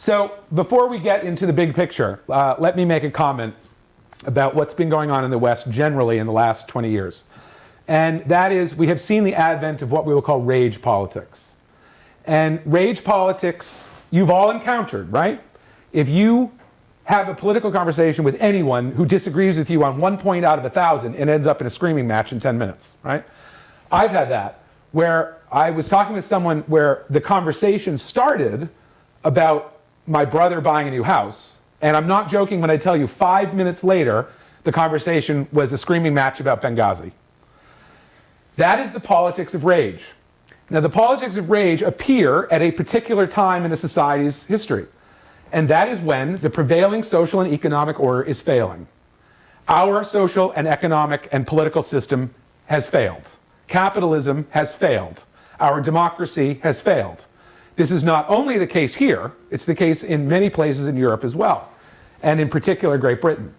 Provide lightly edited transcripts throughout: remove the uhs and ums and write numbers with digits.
So before we get into the big picture, let me make a comment about what's been going on in the West generally in the last 20 years. And that is, we have seen the advent of what we will call rage politics. And rage politics, you've all encountered, right? If you have a political conversation with anyone who disagrees with you on 1 point out of 1,000, it ends up in a screaming match in 10 minutes, right? I've had that, where I was talking with someone where the conversation started about my brother buying a new house, and I'm not joking when I tell you 5 minutes later, the conversation was a screaming match about Benghazi. That is the politics of rage. Now, the politics of rage appear at a particular time in a society's history, and that is when the prevailing social and economic order is failing. Our social and economic and political system has failed. Capitalism has failed. Our democracy has failed. This is not only the case here, it's the case in many places in Europe as well, and in particular Great Britain.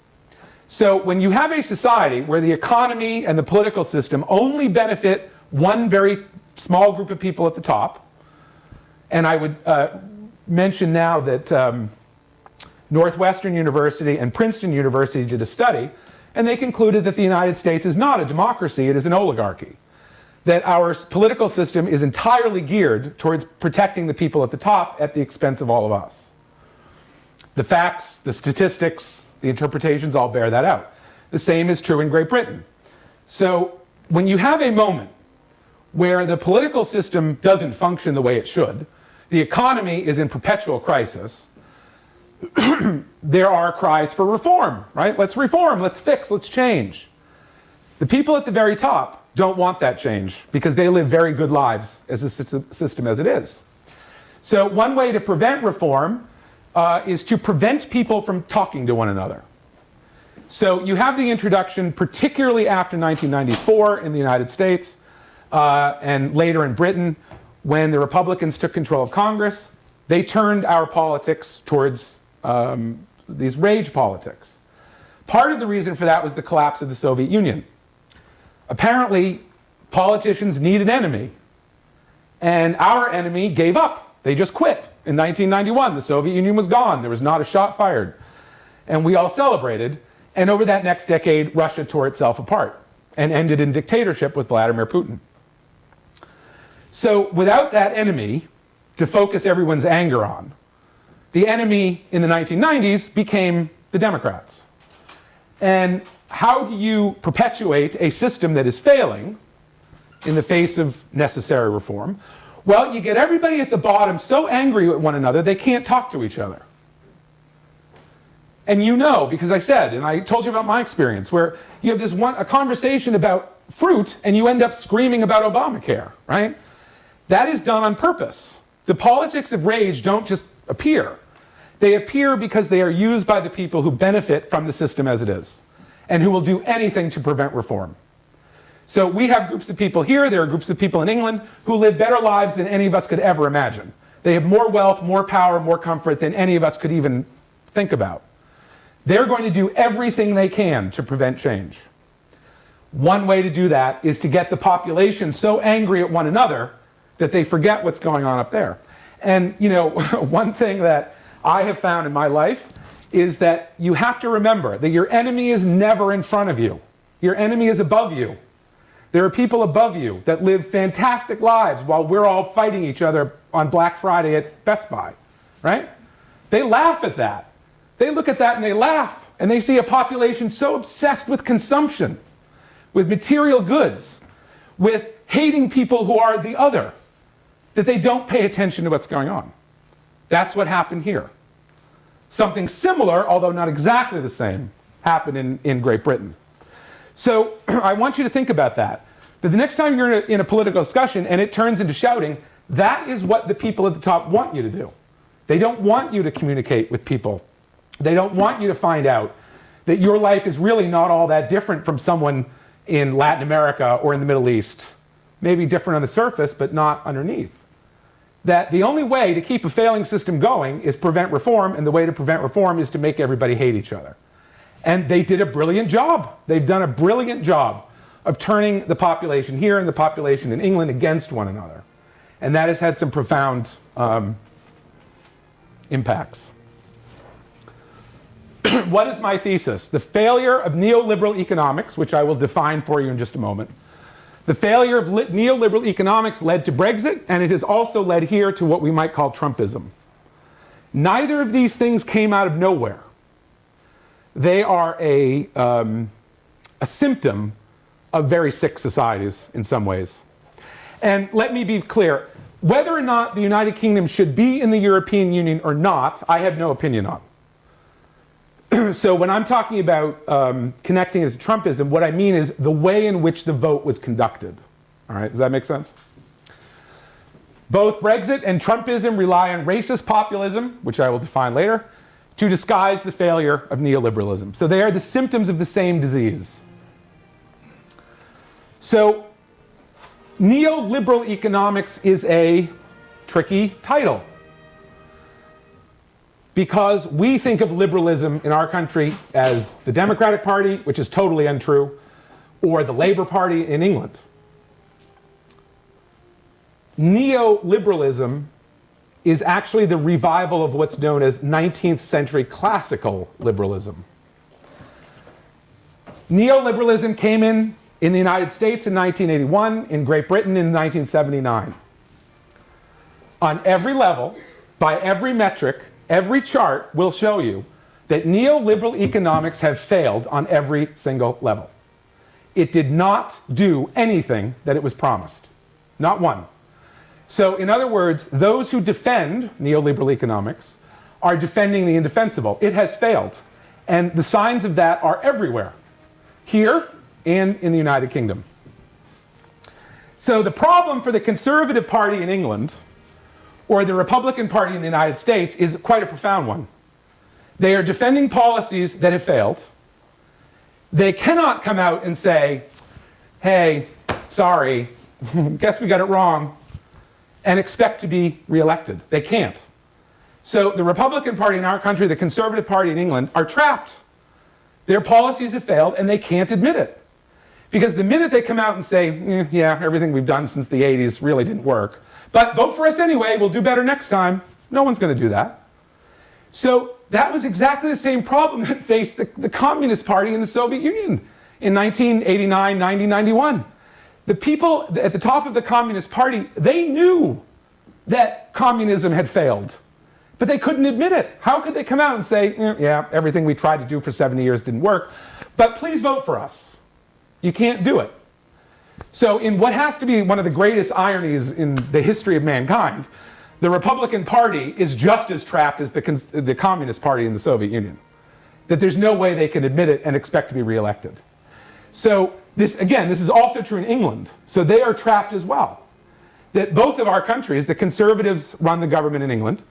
So when you have a society where the economy and the political system only benefit one very small group of people at the top, and I would mention now that Northwestern University and Princeton University did a study, and they concluded that the United States is not a democracy, it is an oligarchy. That our political system is entirely geared towards protecting the people at the top at the expense of all of us. The facts, the statistics, the interpretations all bear that out. The same is true in Great Britain. So when you have a moment where the political system doesn't function the way it should, the economy is in perpetual crisis, there are cries for reform, right? Let's reform, let's fix, let's change. The people at the very top don't want that change because they live very good lives as a system as it is. So one way to prevent reform is to prevent people from talking to one another. So you have the introduction, particularly after 1994 in the United States and later in Britain, when the Republicans took control of Congress, they turned our politics towards these rage politics. Part of the reason for that was the collapse of the Soviet Union. Apparently, politicians need an enemy, and our enemy gave up. They just quit. In 1991, the Soviet Union was gone. There was not a shot fired. And we all celebrated, and over that next decade, Russia tore itself apart and ended in dictatorship with Vladimir Putin. So without that enemy to focus everyone's anger on, the enemy in the 1990s became the Democrats. And how do you perpetuate a system that is failing in the face of necessary reform? Well, you get everybody at the bottom so angry at one another they can't talk to each other. And you know, because I said, and I told you about my experience, where you have a conversation about fruit and you end up screaming about Obamacare, right? That is done on purpose. The politics of rage don't just appear. They appear because they are used by the people who benefit from the system as it is, and who will do anything to prevent reform. So we have groups of people here, there are groups of people in England who live better lives than any of us could ever imagine. They have more wealth, more power, more comfort than any of us could even think about. They're going to do everything they can to prevent change. One way to do that is to get the population so angry at one another that they forget what's going on up there. And you know, one thing that I have found in my life is that you have to remember that your enemy is never in front of you. Your enemy is above you. There are people above you that live fantastic lives while we're all fighting each other on Black Friday at Best Buy, right? They laugh at that. They look at that and they laugh, and they see a population so obsessed with consumption, with material goods, with hating people who are the other, that they don't pay attention to what's going on. That's what happened here. Something similar, although not exactly the same, happened in Great Britain. So I want you to think about that. But the next time you're in a political discussion and it turns into shouting, that is what the people at the top want you to do. They don't want you to communicate with people. They don't want you to find out that your life is really not all that different from someone in Latin America or in the Middle East. Maybe different on the surface, but not underneath. That the only way to keep a failing system going is prevent reform, and the way to prevent reform is to make everybody hate each other. And they did a brilliant job. They've done a brilliant job of turning the population here and the population in England against one another. And that has had some profound impacts. What is my thesis? The failure of neoliberal economics, which I will define for you in just a moment. The failure of neoliberal economics led to Brexit, and it has also led here to what we might call Trumpism. Neither of these things came out of nowhere. They are a symptom of very sick societies in some ways. And let me be clear, whether or not the United Kingdom should be in the European Union or not, I have no opinion on. So when I'm talking about connecting it to Trumpism, what I mean is the way in which the vote was conducted. All right, does that make sense? Both Brexit and Trumpism rely on racist populism, which I will define later, to disguise the failure of neoliberalism. So they are the symptoms of the same disease. So neoliberal economics is a tricky title, because we think of liberalism in our country as the Democratic Party, which is totally untrue, or the Labour Party in England. Neoliberalism is actually the revival of what's known as 19th century classical liberalism. Neoliberalism came in the United States in 1981, in Great Britain in 1979. On every level, by every metric, every chart will show you that neoliberal economics have failed on every single level. It did not do anything that it was promised. Not one. So, in other words, those who defend neoliberal economics are defending the indefensible. It has failed. And the signs of that are everywhere, here and in the United Kingdom. So the problem for the Conservative Party in England, or the Republican Party in the United States, is quite a profound one. They are defending policies that have failed. They cannot come out and say, hey, sorry, guess we got it wrong, and expect to be reelected. They can't. So the Republican Party in our country, the Conservative Party in England, are trapped. Their policies have failed, and they can't admit it. Because the minute they come out and say, yeah, everything we've done since the 80s really didn't work, but vote for us anyway, we'll do better next time, no one's going to do that. So that was exactly the same problem that faced the Communist Party in the Soviet Union in 1989, 90, 91. The people at the top of the Communist Party, they knew that communism had failed, but they couldn't admit it. How could they come out and say, yeah, everything we tried to do for 70 years didn't work, but please vote for us? You can't do it. So in what has to be one of the greatest ironies in the history of mankind, the Republican Party is just as trapped as the Communist Party in the Soviet Union. That there's no way they can admit it and expect to be reelected. So this is also true in England. So they are trapped as well. That both of our countries, the Conservatives run the government in England.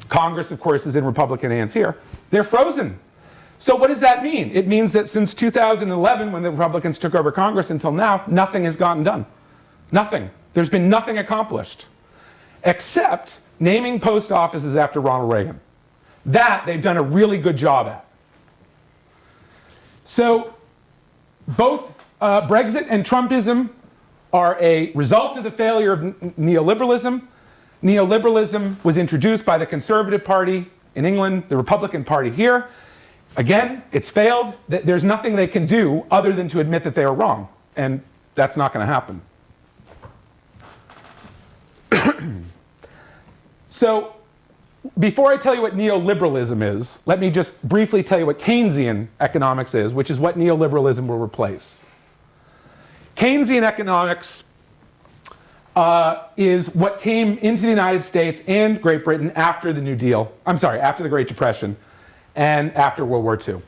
Congress, of course, is in Republican hands here. They're frozen. So what does that mean? It means that since 2011, when the Republicans took over Congress until now, nothing has gotten done. Nothing. There's been nothing accomplished, except naming post offices after Ronald Reagan. That they've done a really good job at. So both Brexit and Trumpism are a result of the failure of neoliberalism. Neoliberalism was introduced by the Conservative Party in England, the Republican Party here. Again, it's failed. There's nothing they can do other than to admit that they are wrong. And that's not going to happen. So, before I tell you what neoliberalism is, let me just briefly tell you what Keynesian economics is, which is what neoliberalism will replace. Keynesian economics is what came into the United States and Great Britain after the New Deal. After the Great Depression and after World War II.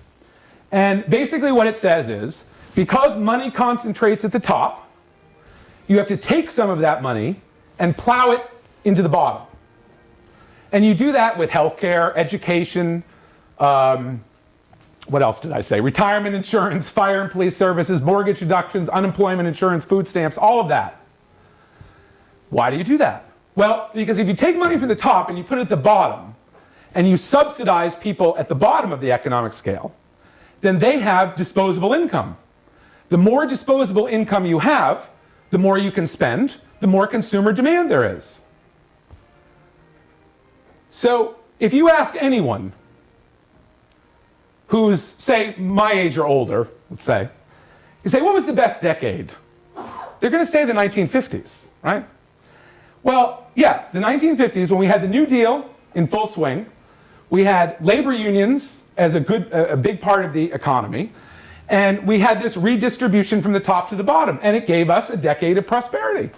And basically what it says is, because money concentrates at the top, you have to take some of that money and plow it into the bottom. And you do that with healthcare, education, what else did I say? Retirement insurance, fire and police services, mortgage deductions, unemployment insurance, food stamps, all of that. Why do you do that? Well, because if you take money from the top and you put it at the bottom, and you subsidize people at the bottom of the economic scale, then they have disposable income. The more disposable income you have, the more you can spend, the more consumer demand there is. So if you ask anyone who's, say, my age or older, let's say, you say, what was the best decade? They're going to say the 1950s, right? Well, yeah, the 1950s, when we had the New Deal in full swing, we had labor unions as a big part of the economy, and we had this redistribution from the top to the bottom, and it gave us a decade of prosperity.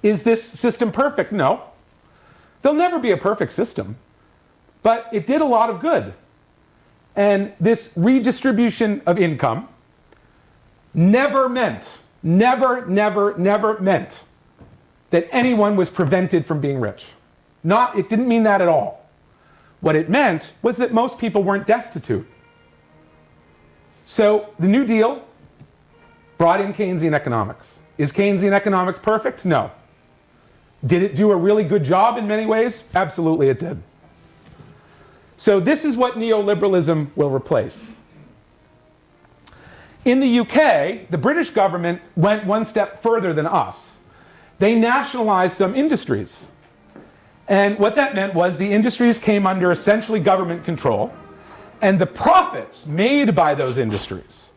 Is this system perfect? No. There'll never be a perfect system, but it did a lot of good. And this redistribution of income never meant that anyone was prevented from being rich. It didn't mean that at all. What it meant was that most people weren't destitute. So the New Deal brought in Keynesian economics. Is Keynesian economics perfect? No. Did it do a really good job in many ways? Absolutely it did. So this is what neoliberalism will replace. In the UK, the British government went one step further than us. They nationalized some industries. And what that meant was the industries came under essentially government control, and the profits made by those industries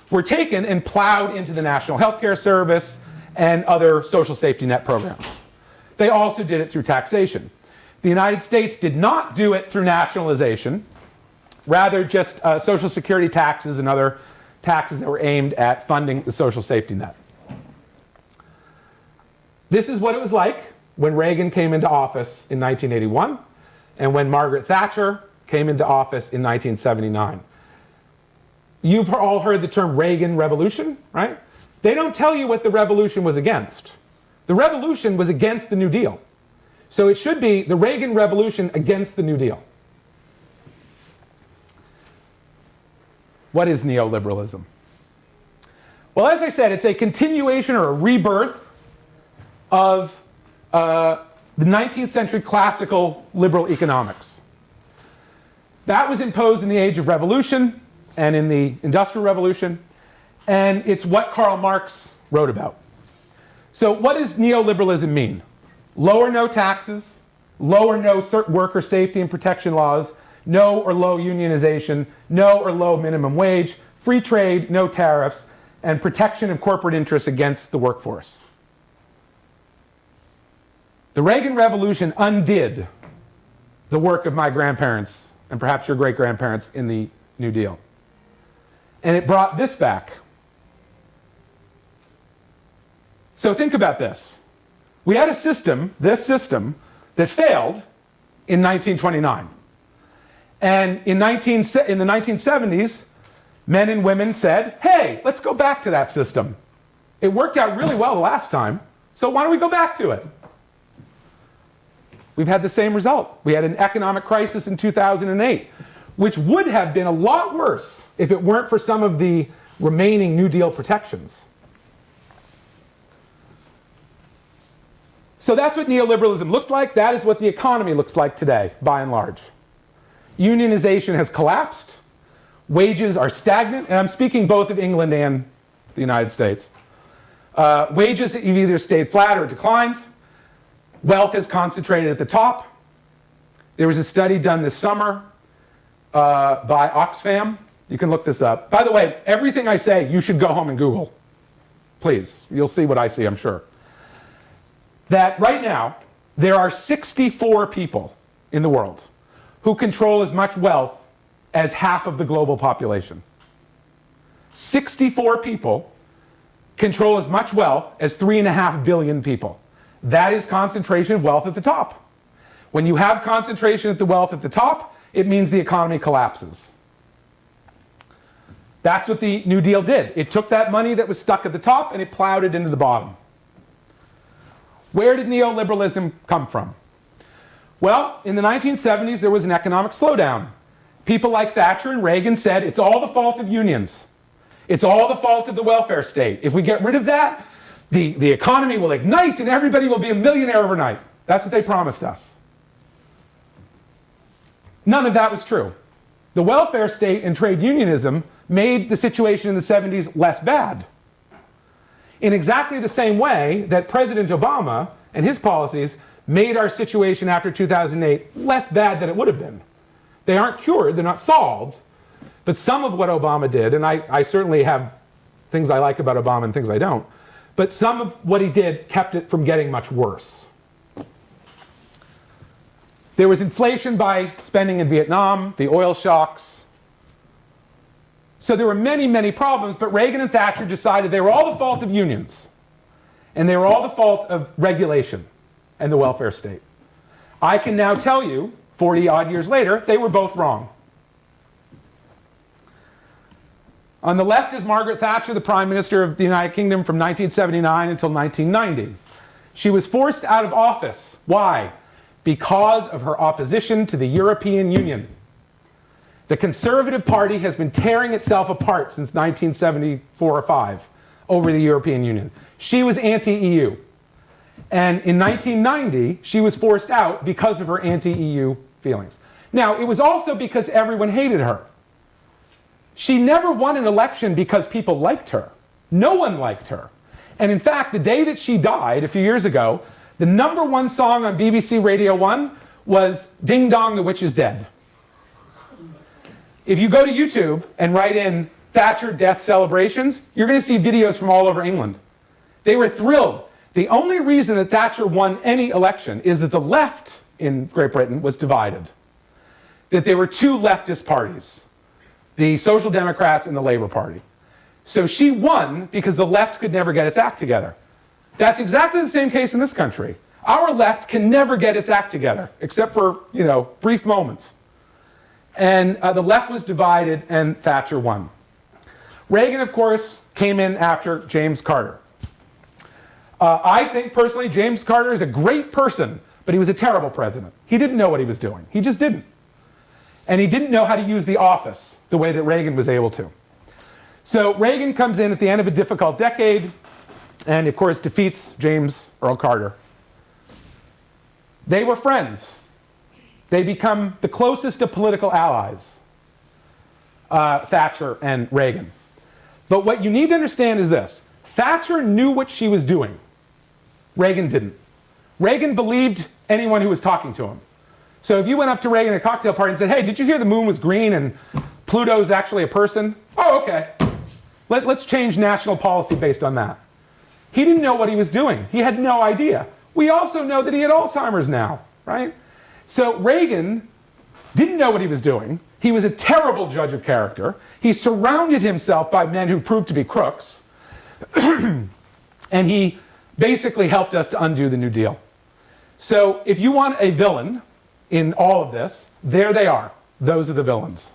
were taken and plowed into the National Healthcare Service and other social safety net programs. They also did it through taxation. The United States did not do it through nationalization, rather just social security taxes and other taxes that were aimed at funding the social safety net. This is what it was like when Reagan came into office in 1981 and when Margaret Thatcher came into office in 1979. You've all heard the term Reagan Revolution, right? They don't tell you what the revolution was against. The revolution was against the New Deal. So it should be the Reagan Revolution against the New Deal. What is neoliberalism? Well, as I said, it's a continuation or a rebirth of the 19th century classical liberal economics. That was imposed in the Age of Revolution and in the Industrial Revolution, and it's what Karl Marx wrote about. So what does neoliberalism mean? Low or no taxes, low or no worker safety and protection laws, no or low unionization, no or low minimum wage, free trade, no tariffs, and protection of corporate interests against the workforce. The Reagan Revolution undid the work of my grandparents and perhaps your great-grandparents in the New Deal. And it brought this back. So think about this. We had a system, this system, that failed in 1929. And in the 1970s, men and women said, hey, let's go back to that system. It worked out really well the last time, so why don't we go back to it? We've had the same result. We had an economic crisis in 2008, which would have been a lot worse if it weren't for some of the remaining New Deal protections. So that's what neoliberalism looks like. That is what the economy looks like today, by and large. Unionization has collapsed. Wages are stagnant, and I'm speaking both of England and the United States. Wages have either stayed flat or declined. Wealth is concentrated at the top. There was a study done this summer by Oxfam. You can look this up. By the way, everything I say, you should go home and Google. Please, you'll see what I see, I'm sure. That right now, there are 64 people in the world who control as much wealth as half of the global population. 64 people control as much wealth as 3.5 billion people. That is concentration of wealth at the top. When you have concentration of the wealth at the top, it means the economy collapses. That's what the New Deal did. It took that money that was stuck at the top and it plowed it into the bottom. Where did neoliberalism come from? Well, in the 1970s, there was an economic slowdown. People like Thatcher and Reagan said, it's all the fault of unions. It's all the fault of the welfare state. If we get rid of that, the economy will ignite and everybody will be a millionaire overnight. That's what they promised us. None of that was true. The welfare state and trade unionism made the situation in the 70s less bad. In exactly the same way that President Obama and his policies made our situation after 2008 less bad than it would have been. They aren't cured, they're not solved, but some of what Obama did, and I certainly have things I like about Obama and things I don't, but some of what he did kept it from getting much worse. There was inflation by spending in Vietnam, the oil shocks. So there were many, many problems, but Reagan and Thatcher decided they were all the fault of unions, and they were all the fault of regulation and the welfare state. I can now tell you, 40 odd years later, they were both wrong. On the left is Margaret Thatcher, the Prime Minister of the United Kingdom from 1979 until 1990. She was forced out of office. Why? Because of her opposition to the European Union. The Conservative Party has been tearing itself apart since 1974 or 5 over the European Union. She was anti-EU. And in 1990, she was forced out because of her anti-EU feelings. Now, it was also because everyone hated her. She never won an election because people liked her. No one liked her. And in fact, the day that she died, a few years ago, the #1 song on BBC Radio 1 was Ding Dong, the Witch is Dead. If you go to YouTube and write in Thatcher death celebrations, you're going to see videos from all over England. They were thrilled. The only reason that Thatcher won any election is that the left in Great Britain was divided. That there were two leftist parties, the Social Democrats and the Labour Party. So she won because the left could never get its act together. That's exactly the same case in this country. Our left can never get its act together, except for, brief moments. And the left was divided, and Thatcher won. Reagan, of course, came in after James Carter. I think, personally, James Carter is a great person, but he was a terrible president. He didn't know what he was doing. He just didn't. And he didn't know how to use the office the way that Reagan was able to. So Reagan comes in at the end of a difficult decade, and of course defeats James Earl Carter. They were friends. They become the closest of political allies, Thatcher and Reagan. But what you need to understand is this. Thatcher knew what she was doing. Reagan didn't. Reagan believed anyone who was talking to him. So if you went up to Reagan at a cocktail party and said, hey, did you hear the moon was green and Pluto's actually a person? Oh, okay. Let's change national policy based on that. He didn't know what he was doing. He had no idea. We also know that he had Alzheimer's now, right? So Reagan didn't know what he was doing. He was a terrible judge of character. He surrounded himself by men who proved to be crooks. And he basically helped us to undo the New Deal. So if you want a villain in all of this, there they are. Those are the villains.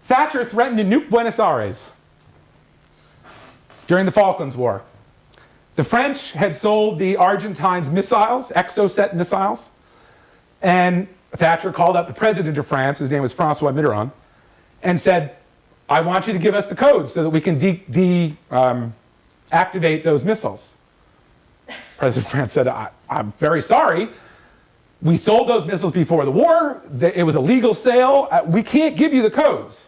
Thatcher threatened to nuke Buenos Aires during the Falklands War. The French had sold the Argentines missiles, Exocet missiles, and Thatcher called up the president of France, whose name was François Mitterrand, and said, I want you to give us the codes so that we can activate those missiles. President of France said, I'm very sorry. We sold those missiles before the war. It was a legal sale. We can't give you the codes.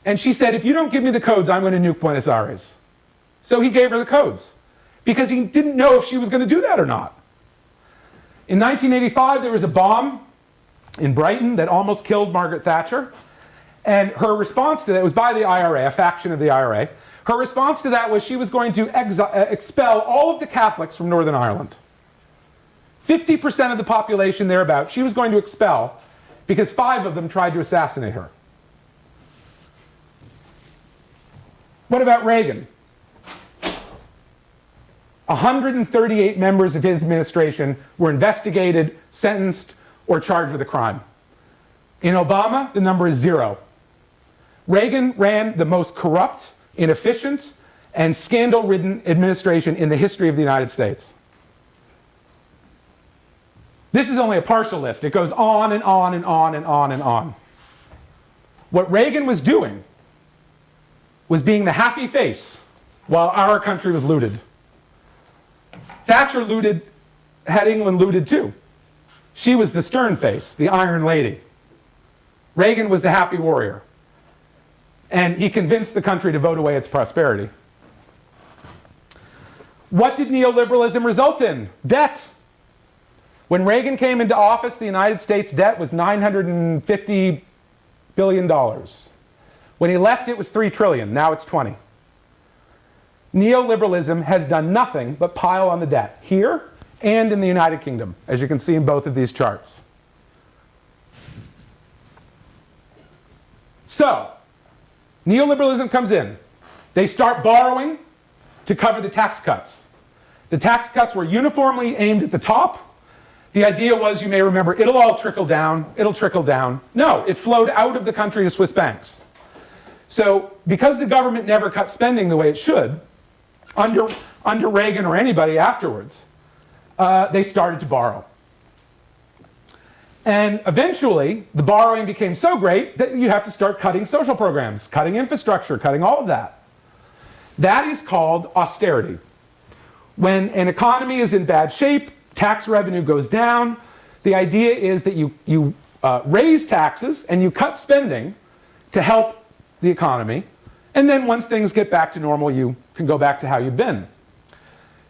And she said, if you don't give me the codes, I'm going to nuke Buenos Aires. So he gave her the codes because he didn't know if she was going to do that or not. In 1985, there was a bomb in Brighton that almost killed Margaret Thatcher. And her response to that was by the IRA, a faction of the IRA. Her response to that was she was going to expel all of the Catholics from Northern Ireland. 50% of the population thereabout she was going to expel because 5 of them tried to assassinate her. What about Reagan? 138 members of his administration were investigated, sentenced, or charged with a crime. In Obama, the number is 0. Reagan ran the most corrupt, inefficient, and scandal-ridden administration in the history of the United States. This is only a partial list. It goes on and on and on and on and on. What Reagan was doing was being the happy face while our country was looted. Thatcher had England looted too. She was the stern face, the Iron Lady. Reagan was the happy warrior. And he convinced the country to vote away its prosperity. What did neoliberalism result in? Debt. When Reagan came into office, the United States debt was $950 billion. When he left, it was $3 trillion. Now it's 20. Neoliberalism has done nothing but pile on the debt, here and in the United Kingdom, as you can see in both of these charts. So, neoliberalism comes in. They start borrowing to cover the tax cuts. The tax cuts were uniformly aimed at the top. The idea was, you may remember, it'll all trickle down, it'll trickle down. No, it flowed out of the country to Swiss banks. So, because the government never cut spending the way it should, under Reagan or anybody afterwards, they started to borrow. And eventually, the borrowing became so great that you have to start cutting social programs, cutting infrastructure, cutting all of that. That is called austerity. When an economy is in bad shape, tax revenue goes down. The idea is that you raise taxes and you cut spending to help the economy. And then once things get back to normal, you can go back to how you've been.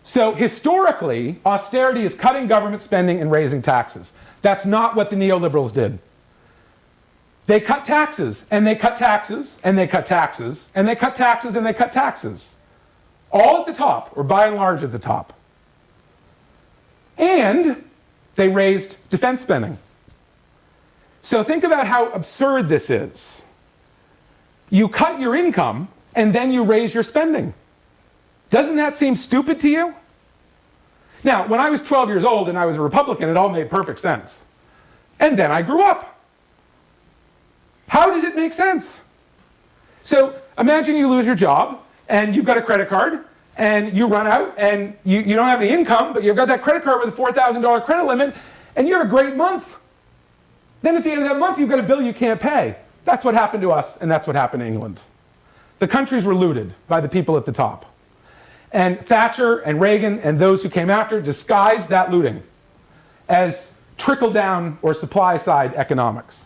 So historically, austerity is cutting government spending and raising taxes. That's not what the neoliberals did. They cut taxes, and they cut taxes, and they cut taxes, and they cut taxes, and they cut taxes. All at the top, or by and large at the top. And they raised defense spending. So think about how absurd this is. You cut your income, and then you raise your spending. Doesn't that seem stupid to you? Now, when I was 12 years old and I was a Republican, it all made perfect sense. And then I grew up. How does it make sense? So imagine you lose your job, and you've got a credit card, and you run out, and you don't have any income, but you've got that credit card with a $4,000 credit limit, and you have a great month. Then at the end of that month, you've got a bill you can't pay. That's what happened to us, and that's what happened to England. The countries were looted by the people at the top. And Thatcher and Reagan and those who came after disguised that looting as trickle-down or supply-side economics.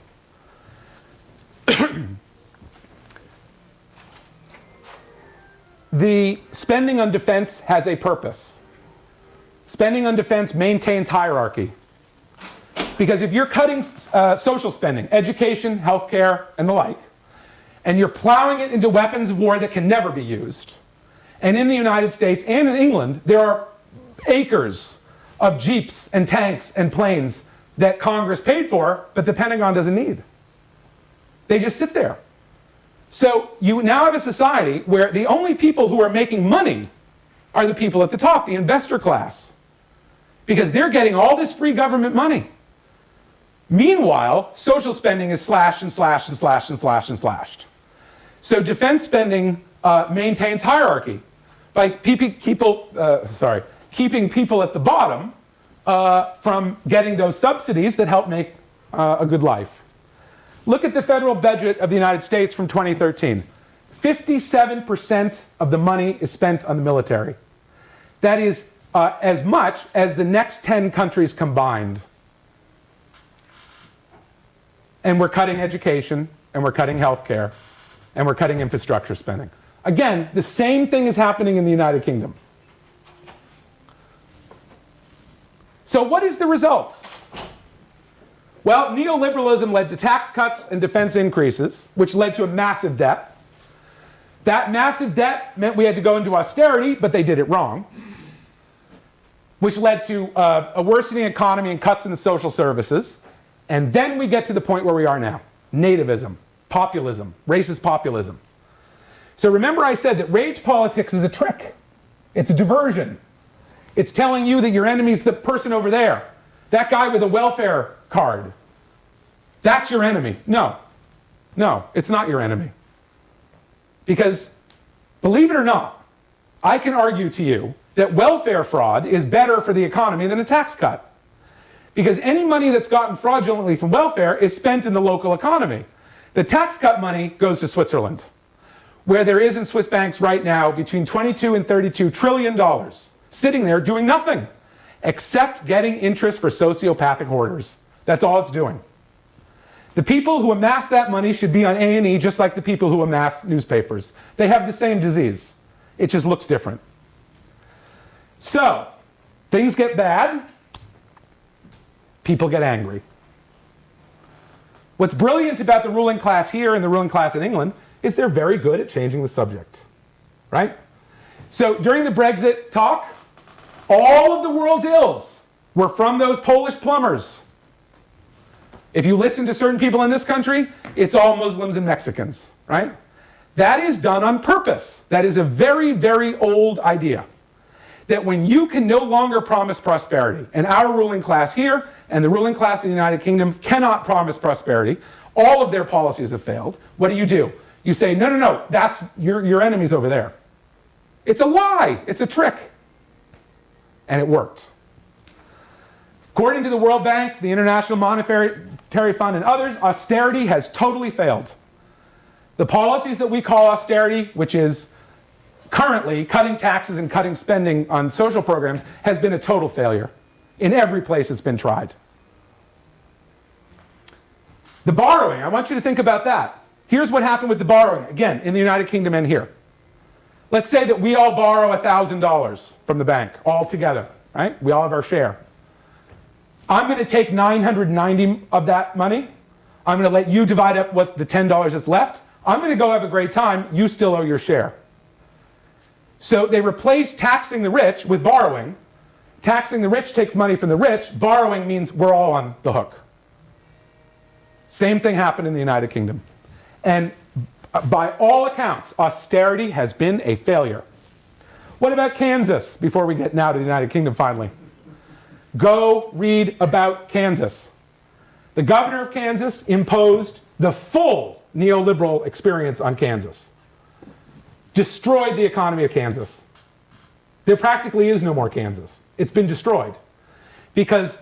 The spending on defense has a purpose. Spending on defense maintains hierarchy. Because if you're cutting social spending, education, healthcare, and the like, and you're plowing it into weapons of war that can never be used, and in the United States and in England, there are acres of jeeps and tanks and planes that Congress paid for, but the Pentagon doesn't need. They just sit there. So you now have a society where the only people who are making money are the people at the top, the investor class, because they're getting all this free government money. Meanwhile, social spending is slashed and slashed and slashed and slashed and slashed. So defense spending maintains hierarchy by keeping people at the bottom from getting those subsidies that help make a good life. Look at the federal budget of the United States from 2013. 57% of the money is spent on the military. That is as much as the next 10 countries combined. And we're cutting education, and we're cutting healthcare, and we're cutting infrastructure spending. Again, the same thing is happening in the United Kingdom. So what is the result? Well, neoliberalism led to tax cuts and defense increases, which led to a massive debt. That massive debt meant we had to go into austerity, but they did it wrong, which led to a worsening economy and cuts in the social services. And then we get to the point where we are now. Nativism, populism, racist populism. So remember I said that rage politics is a trick. It's a diversion. It's telling you that your enemy's the person over there. That guy with a welfare card. That's your enemy. No, it's not your enemy. Because, believe it or not, I can argue to you that welfare fraud is better for the economy than a tax cut. Because any money that's gotten fraudulently from welfare is spent in the local economy. The tax cut money goes to Switzerland, where there is in Swiss banks right now between $22 and $32 trillion, sitting there doing nothing, except getting interest for sociopathic hoarders. That's all it's doing. The people who amass that money should be on A&E just like the people who amass newspapers. They have the same disease. It just looks different. So, things get bad, people get angry. What's brilliant about the ruling class here and the ruling class in England is they're very good at changing the subject, right? So during the Brexit talk, all of the world's ills were from those Polish plumbers. If you listen to certain people in this country, it's all Muslims and Mexicans, right? That is done on purpose. That is a very, very old idea. That when you can no longer promise prosperity, and our ruling class here and the ruling class in the United Kingdom cannot promise prosperity, all of their policies have failed, what do? You say, no, that's your enemies over there. It's a lie, it's a trick. And it worked. According to the World Bank, the International Monetary Fund, and others, austerity has totally failed. The policies that we call austerity, which is currently cutting taxes and cutting spending on social programs, has been a total failure in every place it's been tried. The borrowing, I want you to think about that. Here's what happened with the borrowing, again, in the United Kingdom and here. Let's say that we all borrow $1,000 from the bank, all together, right? We all have our share. I'm going to take $990 of that money. I'm going to let you divide up what the $10 is left. I'm going to go have a great time. You still owe your share. So they replace taxing the rich with borrowing. Taxing the rich takes money from the rich. Borrowing means we're all on the hook. Same thing happened in the United Kingdom. And by all accounts, austerity has been a failure. What about Kansas, before we get now to the United Kingdom finally? Go read about Kansas. The governor of Kansas imposed the full neoliberal experience on Kansas. Destroyed the economy of Kansas. There practically is no more Kansas. It's been destroyed. Because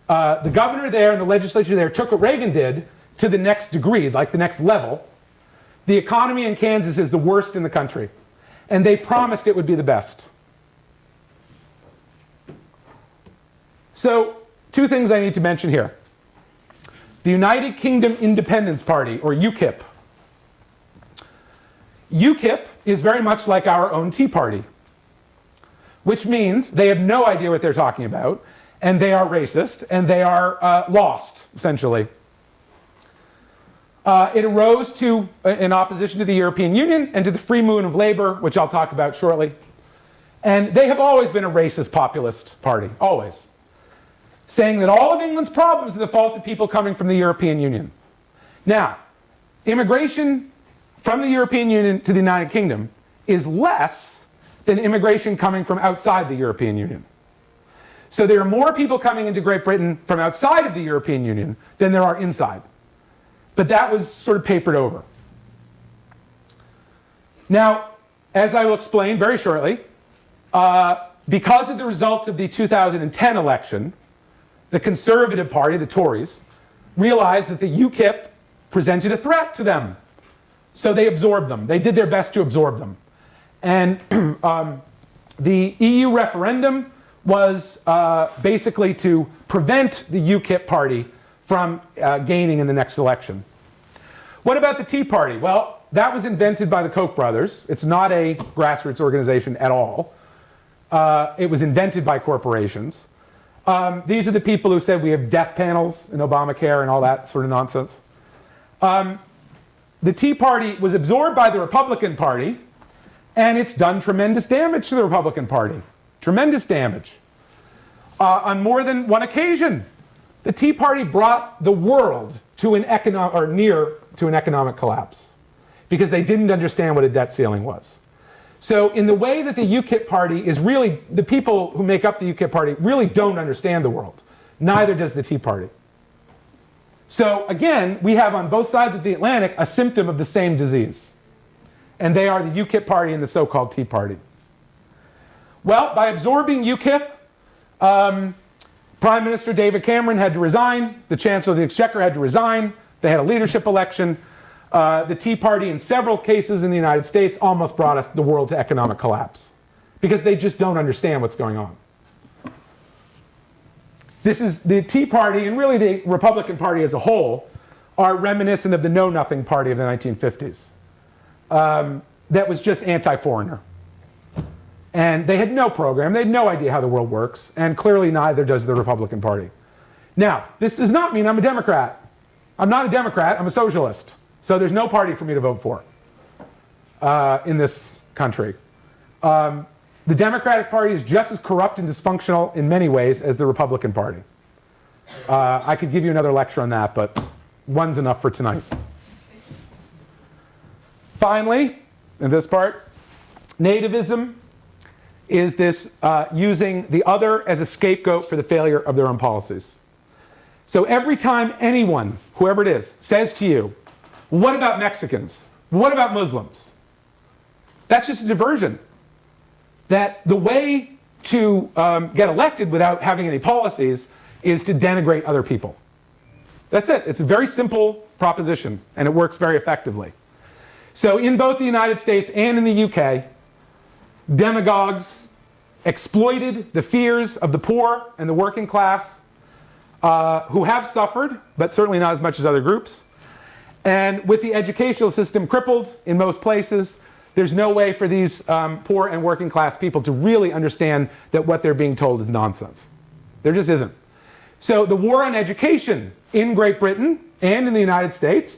the governor there and the legislature there took what Reagan did to the next degree, like the next level. The economy in Kansas is the worst in the country. And they promised it would be the best. So, two things I need to mention here. The United Kingdom Independence Party, or UKIP. UKIP is very much like our own Tea Party, which means they have no idea what they're talking about, and they are racist, and they are lost, essentially. It arose in opposition to the European Union and to the free movement of labor, which I'll talk about shortly. And they have always been a racist populist party, always. Saying that all of England's problems are the fault of people coming from the European Union. Now, immigration from the European Union to the United Kingdom is less than immigration coming from outside the European Union. So there are more people coming into Great Britain from outside of the European Union than there are inside. But that was sort of papered over. Now, as I will explain very shortly, because of the results of the 2010 election, the Conservative Party, the Tories, realized that the UKIP presented a threat to them. So they absorbed them. They did their best to absorb them. And the EU referendum was basically to prevent the UKIP party from gaining in the next election. What about the Tea Party? Well, that was invented by the Koch brothers. It's not a grassroots organization at all. It was invented by corporations. These are the people who said we have death panels in Obamacare and all that sort of nonsense. The Tea Party was absorbed by the Republican Party, and it's done tremendous damage to the Republican Party. Tremendous damage. On more than one occasion, the Tea Party brought the world to an economic, or near to an economic collapse, because they didn't understand what a debt ceiling was. So in the way that the UKIP party is really, the people who make up the UKIP party really don't understand the world. Neither does the Tea Party. So again, we have on both sides of the Atlantic a symptom of the same disease. And they are the UKIP party and the so-called Tea Party. Well, by absorbing UKIP, Prime Minister David Cameron had to resign. The Chancellor of the Exchequer had to resign. They had a leadership election. The Tea Party, in several cases in the United States, almost brought the world to economic collapse because they just don't understand what's going on. This is the Tea Party, and really the Republican Party as a whole, are reminiscent of the Know-Nothing Party of the 1950s. That was just anti-foreigner. And they had no program, they had no idea how the world works, and clearly neither does the Republican Party. Now, this does not mean I'm a Democrat. I'm not a Democrat, I'm a socialist. So there's no party for me to vote for in this country. The Democratic Party is just as corrupt and dysfunctional in many ways as the Republican Party. I could give you another lecture on that, but one's enough for tonight. Finally, in this part, nativism is this using the other as a scapegoat for the failure of their own policies. So every time anyone, whoever it is, says to you, what about Mexicans? What about Muslims? That's just a diversion. That the way to get elected without having any policies is to denigrate other people. That's it. It's a very simple proposition, and it works very effectively. So in both the United States and in the UK, demagogues exploited the fears of the poor and the working class, who have suffered, but certainly not as much as other groups. And with the educational system crippled in most places, there's no way for these poor and working class people to really understand that what they're being told is nonsense. There just isn't. So the war on education in Great Britain and in the United States,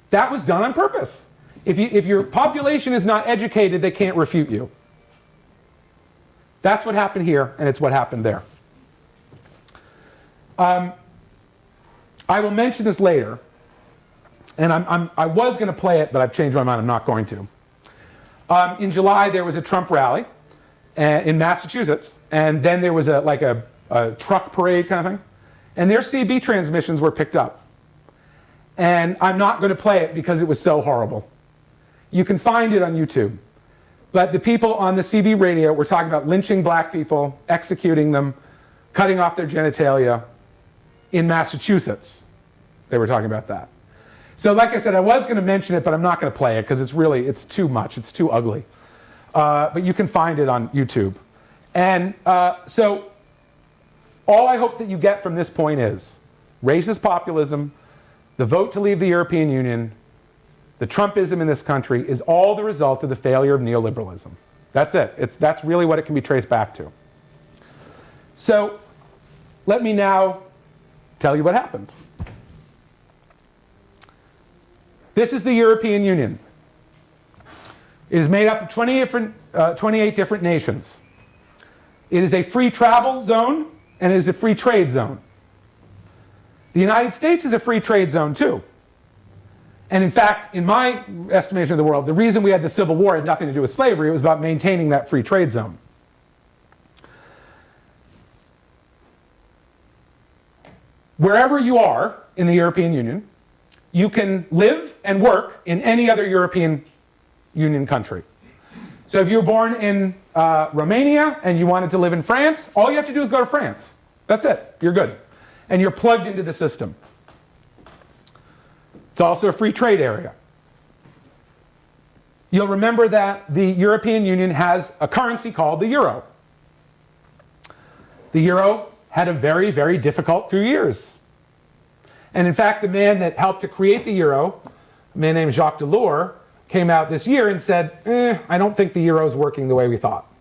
that was done on purpose. If your population is not educated, they can't refute you. That's what happened here, and it's what happened there. I will mention this later, and I was going to play it, but I've changed my mind. I'm not going to. In July, there was a Trump rally in Massachusetts, and then there was a truck parade kind of thing, and their CB transmissions were picked up. And I'm not going to play it because it was so horrible. You can find it on YouTube. But the people on the CB radio were talking about lynching black people, executing them, cutting off their genitalia in Massachusetts. They were talking about that. So like I said, I was going to mention it, but I'm not going to play it because it's too much. It's too ugly. But you can find it on YouTube. And so all I hope that you get from this point is racist populism, the vote to leave the European Union, the Trumpism in this country is all the result of the failure of neoliberalism. That's it. That's really what it can be traced back to. So let me now tell you what happened. This is the European Union. It is made up of 28 different nations. It is a free travel zone, and it is a free trade zone. The United States is a free trade zone too. And in fact, in my estimation of the world, the reason we had the Civil War had nothing to do with slavery. It was about maintaining that free trade zone. Wherever you are in the European Union, you can live and work in any other European Union country. So if you were born in Romania and you wanted to live in France, all you have to do is go to France. That's it. You're good. And you're plugged into the system. It's also a free trade area. You'll remember that the European Union has a currency called the euro. The euro had a very, very difficult few years. And in fact, the man that helped to create the euro, a man named Jacques Delors, came out this year and said, I don't think the euro is working the way we thought.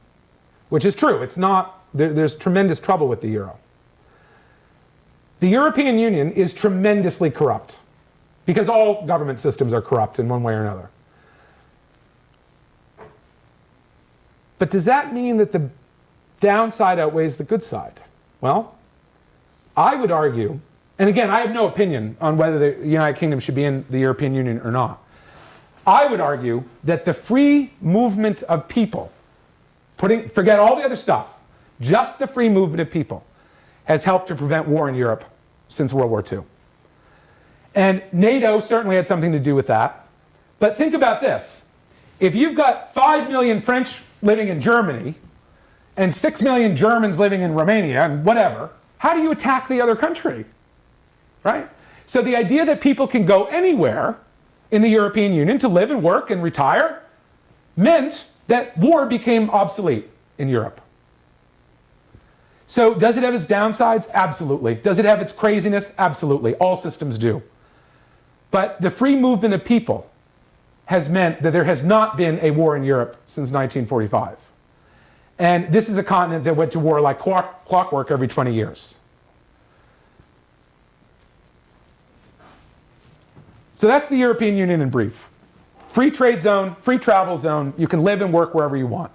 Which is true. It's not. There's tremendous trouble with the euro. The European Union is tremendously corrupt, because all government systems are corrupt in one way or another. But does that mean that the downside outweighs the good side? Well, I would argue, and again, I have no opinion on whether the United Kingdom should be in the European Union or not. I would argue that the free movement of people, forget all the other stuff, just the free movement of people, has helped to prevent war in Europe since World War II. And NATO certainly had something to do with that. But think about this. If you've got 5 million French living in Germany and 6 million Germans living in Romania and whatever, how do you attack the other country? Right? So the idea that people can go anywhere in the European Union to live and work and retire meant that war became obsolete in Europe. So does it have its downsides? Absolutely. Does it have its craziness? Absolutely. All systems do. But the free movement of people has meant that there has not been a war in Europe since 1945. And this is a continent that went to war like clockwork every 20 years. So that's the European Union in brief. Free trade zone, free travel zone. You can live and work wherever you want.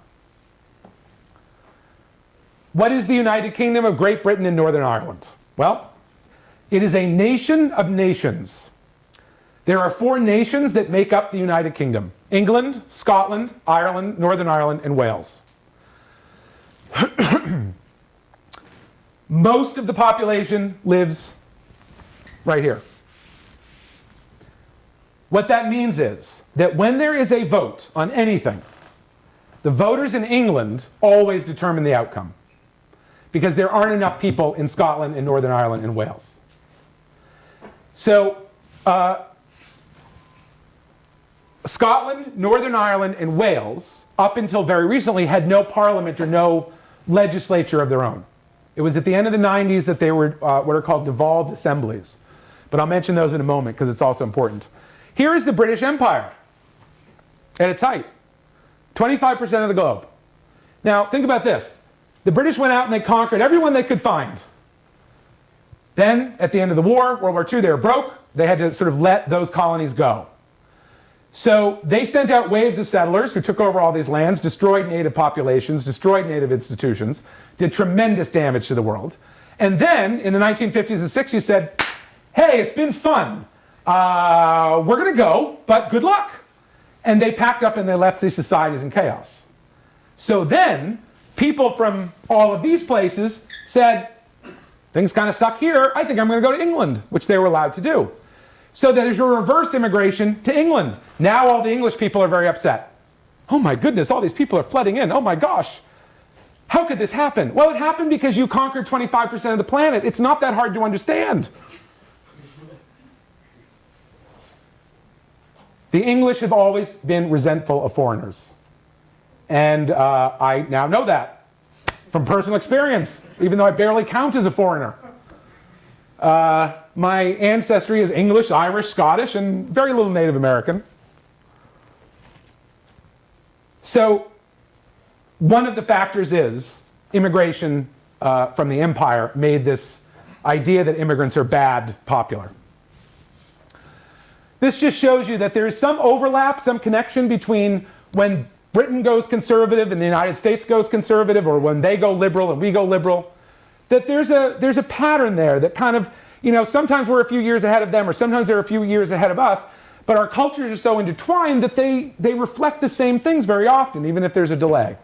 What is the United Kingdom of Great Britain and Northern Ireland? Well, it is a nation of nations. There are 4 nations that make up the United Kingdom: England, Scotland, Ireland, Northern Ireland, and Wales. Most of the population lives right here. What that means is that when there is a vote on anything, the voters in England always determine the outcome, because there aren't enough people in Scotland and Northern Ireland and Wales. So Scotland, Northern Ireland, and Wales, up until very recently, had no parliament or no legislature of their own. It was at the end of the 90s that they were what are called devolved assemblies. But I'll mention those in a moment because it's also important. Here is the British Empire at its height, 25% of the globe. Now, think about this. The British went out and they conquered everyone they could find. Then, at the end of the war, World War II, they were broke. They had to sort of let those colonies go. So they sent out waves of settlers who took over all these lands, destroyed native populations, destroyed native institutions, did tremendous damage to the world. And then, in the 1950s and 60s, said, hey, it's been fun. We're going to go, but good luck. And they packed up and they left these societies in chaos. So then, people from all of these places said, things kind of suck here. I think I'm going to go to England, which they were allowed to do. So there's a reverse immigration to England. Now all the English people are very upset. Oh my goodness, all these people are flooding in. Oh my gosh. How could this happen? Well, it happened because you conquered 25% of the planet. It's not that hard to understand. The English have always been resentful of foreigners. And I now know that from personal experience, even though I barely count as a foreigner. My ancestry is English, Irish, Scottish, and very little Native American. So one of the factors is immigration from the empire made this idea that immigrants are bad popular. This just shows you that there is some overlap, some connection between when Britain goes conservative and the United States goes conservative, or when they go liberal and we go liberal, that there's a pattern there that kind of, sometimes we're a few years ahead of them, or sometimes they're a few years ahead of us, but our cultures are so intertwined that they reflect the same things very often, even if there's a delay.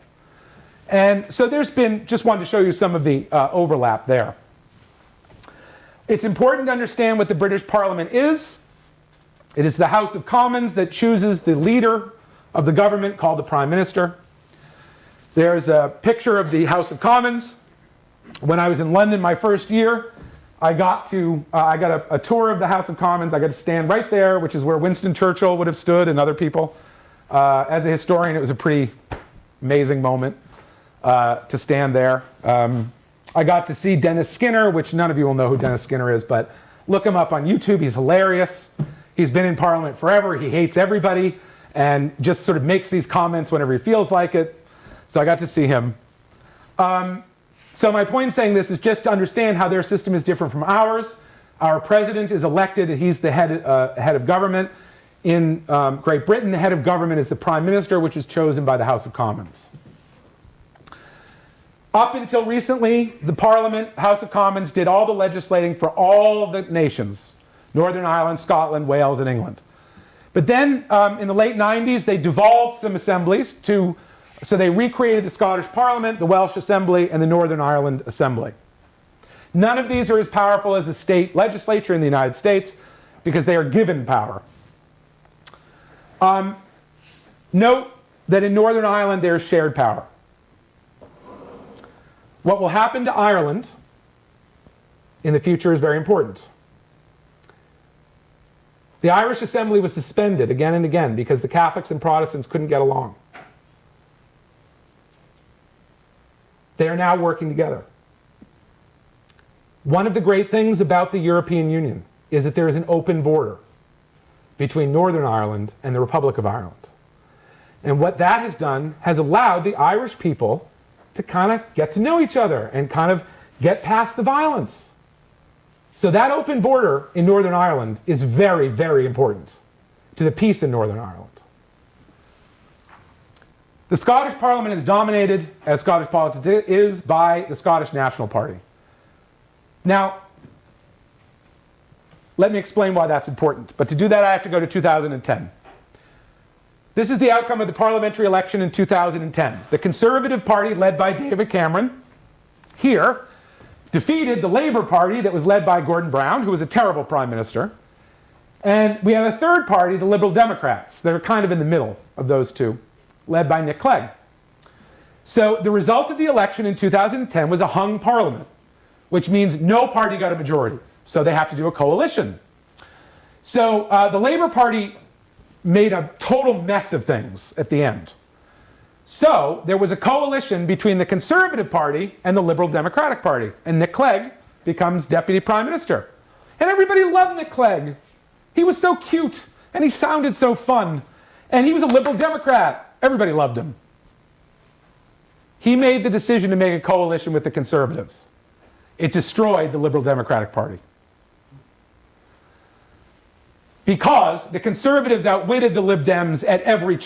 And so just wanted to show you some of the overlap there. It's important to understand what the British Parliament is. It is the House of Commons that chooses the leader of the government, called the Prime Minister. There's a picture of the House of Commons. When I was in London my first year, I got a tour of the House of Commons. I got to stand right there, which is where Winston Churchill would have stood and other people. As a historian, it was a pretty amazing moment to stand there. I got to see Dennis Skinner, which none of you will know who Dennis Skinner is, but look him up on YouTube. He's hilarious. He's been in Parliament forever. He hates everybody and just sort of makes these comments whenever he feels like it. So I got to see him. So my point in saying this is just to understand how their system is different from ours. Our president is elected, and he's the head of government. In Great Britain, the head of government is the Prime Minister, which is chosen by the House of Commons. Up until recently, the Parliament, House of Commons, did all the legislating for all the nations: Northern Ireland, Scotland, Wales, and England. But then, in the late 90s, they devolved some assemblies so they recreated the Scottish Parliament, the Welsh Assembly, and the Northern Ireland Assembly. None of these are as powerful as the state legislature in the United States because they are given power. Note that in Northern Ireland there is shared power. What will happen to Ireland in the future is very important. The Irish Assembly was suspended again and again because the Catholics and Protestants couldn't get along. They are now working together. One of the great things about the European Union is that there is an open border. between Northern Ireland and the Republic of Ireland. And what that has done has allowed the Irish people to kind of get to know each other and kind of get past the violence. So that open border in Northern Ireland is very, very important to the peace in Northern Ireland. The Scottish Parliament is dominated, as Scottish politics is, by the Scottish National Party. Now, let me explain why that's important. But to do that, I have to go to 2010. This is the outcome of the parliamentary election in 2010. The Conservative Party, led by David Cameron, here, defeated the Labour Party that was led by Gordon Brown, who was a terrible prime minister. And we have a third party, the Liberal Democrats, that are kind of in the middle of those two, led by Nick Clegg. So the result of the election in 2010 was a hung parliament, which means no party got a majority. So they have to do a coalition. So the Labour Party made a total mess of things at the end. So there was a coalition between the Conservative Party and the Liberal Democratic Party. And Nick Clegg becomes Deputy Prime Minister. And everybody loved Nick Clegg. He was so cute, and he sounded so fun. And he was a Liberal Democrat. Everybody loved him. He made the decision to make a coalition with the Conservatives. It destroyed the Liberal Democratic Party. Because the Conservatives outwitted the Lib Dems at every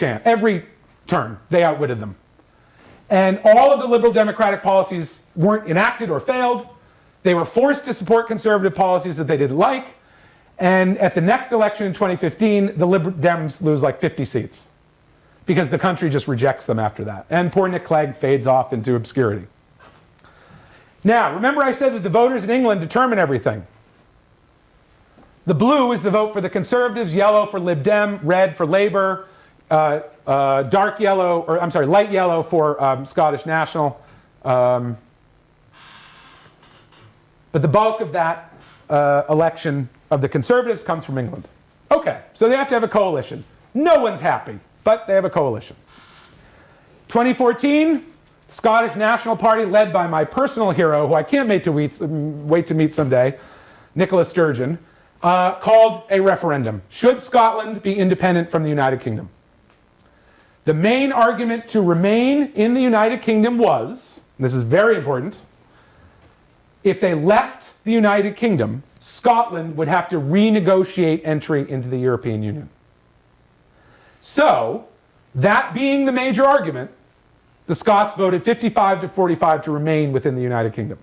turn. They outwitted them. And all of the Liberal Democratic policies weren't enacted or failed. They were forced to support Conservative policies that they didn't like. And at the next election in 2015, the Lib Dems lose like 50 seats. Because the country just rejects them after that. And poor Nick Clegg fades off into obscurity. Now, remember I said that the voters in England determine everything. The blue is the vote for the Conservatives, yellow for Lib Dem, red for Labour, light yellow for Scottish National. But the bulk of that election of the Conservatives comes from England. Okay, so they have to have a coalition. No one's happy, but they have a coalition. 2014, the Scottish National Party, led by my personal hero, who I can't wait to meet someday, Nicola Sturgeon, called a referendum. Should Scotland be independent from the United Kingdom? The main argument to remain in the United Kingdom was, and this is very important, if they left the United Kingdom, Scotland would have to renegotiate entry into the European Union. So, that being the major argument, the Scots voted 55 to 45 to remain within the United Kingdom.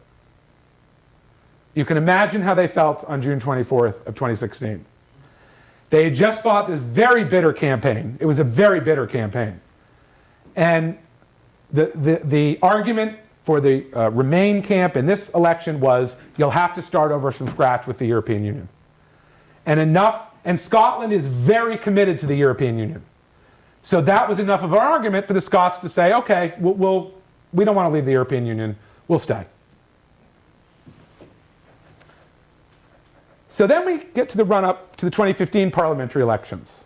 You can imagine how they felt on June 24th of 2016. They had just fought this very bitter campaign. It was a very bitter campaign. And the argument for the Remain camp in this election was, you'll have to start over from scratch with the European Union. And Scotland is very committed to the European Union. So that was enough of an argument for the Scots to say, okay, we don't want to leave the European Union, we'll stay. So then we get to the run-up to the 2015 parliamentary elections.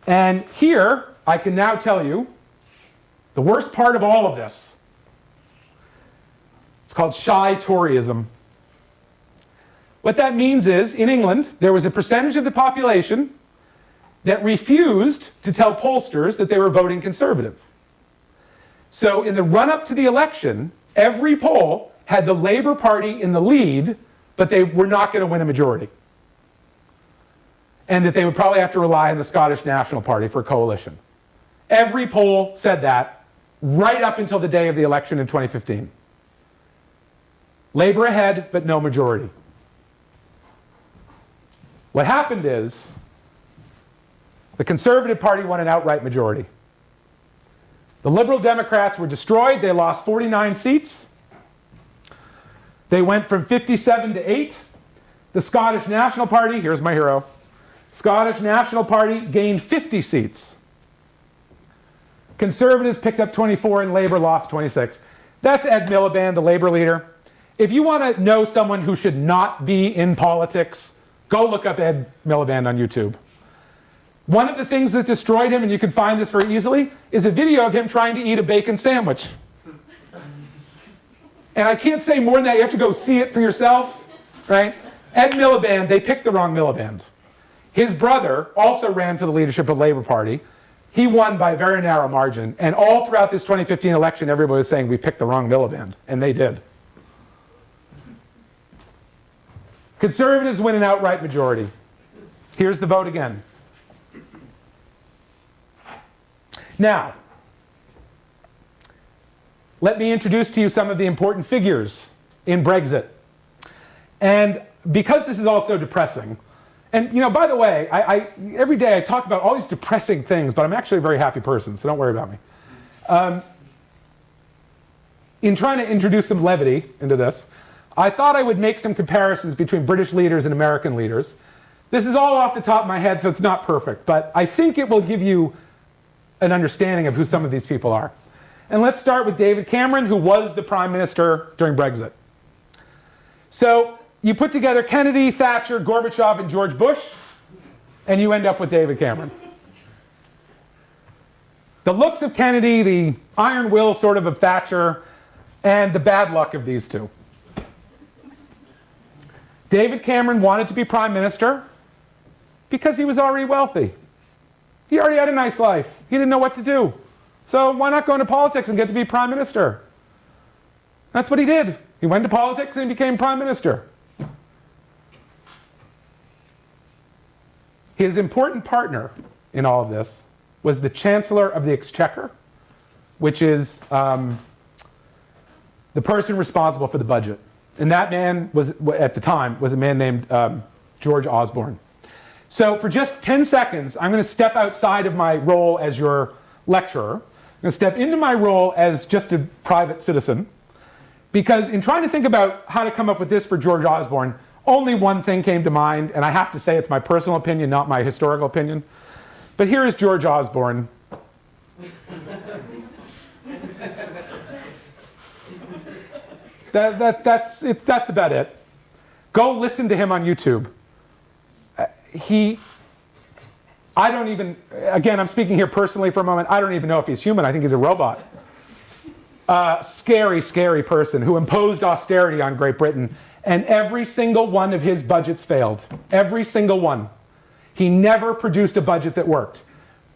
And here, I can now tell you, the worst part of all of this, it's called shy Toryism. What that means is, in England, there was a percentage of the population that refused to tell pollsters that they were voting Conservative. So in the run-up to the election, every poll had the Labour Party in the lead, but they were not going to win a majority. And that they would probably have to rely on the Scottish National Party for a coalition. Every poll said that right up until the day of the election in 2015. Labour ahead, but no majority. What happened is the Conservative Party won an outright majority. The Liberal Democrats were destroyed. They lost 49 seats. They went from 57 to 8. The Scottish National Party, here's my hero, Scottish National Party gained 50 seats. Conservatives picked up 24 and Labour lost 26. That's Ed Miliband, the Labour leader. If you want to know someone who should not be in politics, go look up Ed Miliband on YouTube. One of the things that destroyed him, and you can find this very easily, is a video of him trying to eat a bacon sandwich. And I can't say more than that. You have to go see it for yourself, right? Ed Miliband, they picked the wrong Miliband. His brother also ran for the leadership of the Labour Party. He won by a very narrow margin. And all throughout this 2015 election, everybody was saying we picked the wrong Miliband. And they did. Conservatives win an outright majority. Here's the vote again. Now, let me introduce to you some of the important figures in Brexit. And because this is also depressing, and by the way, every day I talk about all these depressing things, but I'm actually a very happy person, so don't worry about me. In trying to introduce some levity into this, I thought I would make some comparisons between British leaders and American leaders. This is all off the top of my head, so it's not perfect, but I think it will give you an understanding of who some of these people are. And let's start with David Cameron, who was the Prime Minister during Brexit. So you put together Kennedy, Thatcher, Gorbachev, and George Bush, and you end up with David Cameron. The looks of Kennedy, the iron will sort of Thatcher, and the bad luck of these two. David Cameron wanted to be Prime Minister because he was already wealthy. He already had a nice life. He didn't know what to do. So why not go into politics and get to be Prime Minister? That's what he did. He went into politics and became Prime Minister. His important partner in all of this was the Chancellor of the Exchequer, which is the person responsible for the budget. And that man was, at the time, was a man named George Osborne. So for just 10 seconds, I'm going to step outside of my role as your lecturer. I'm going to step into my role as just a private citizen. Because in trying to think about how to come up with this for George Osborne, only one thing came to mind, and I have to say it's my personal opinion, not my historical opinion. But here is George Osborne. That's about it. Go listen to him on YouTube. I don't even, again, I'm speaking here personally for a moment, I don't even know if he's human. I think he's a robot. Scary, scary person who imposed austerity on Great Britain, and every single one of his budgets failed. Every single one. He never produced a budget that worked.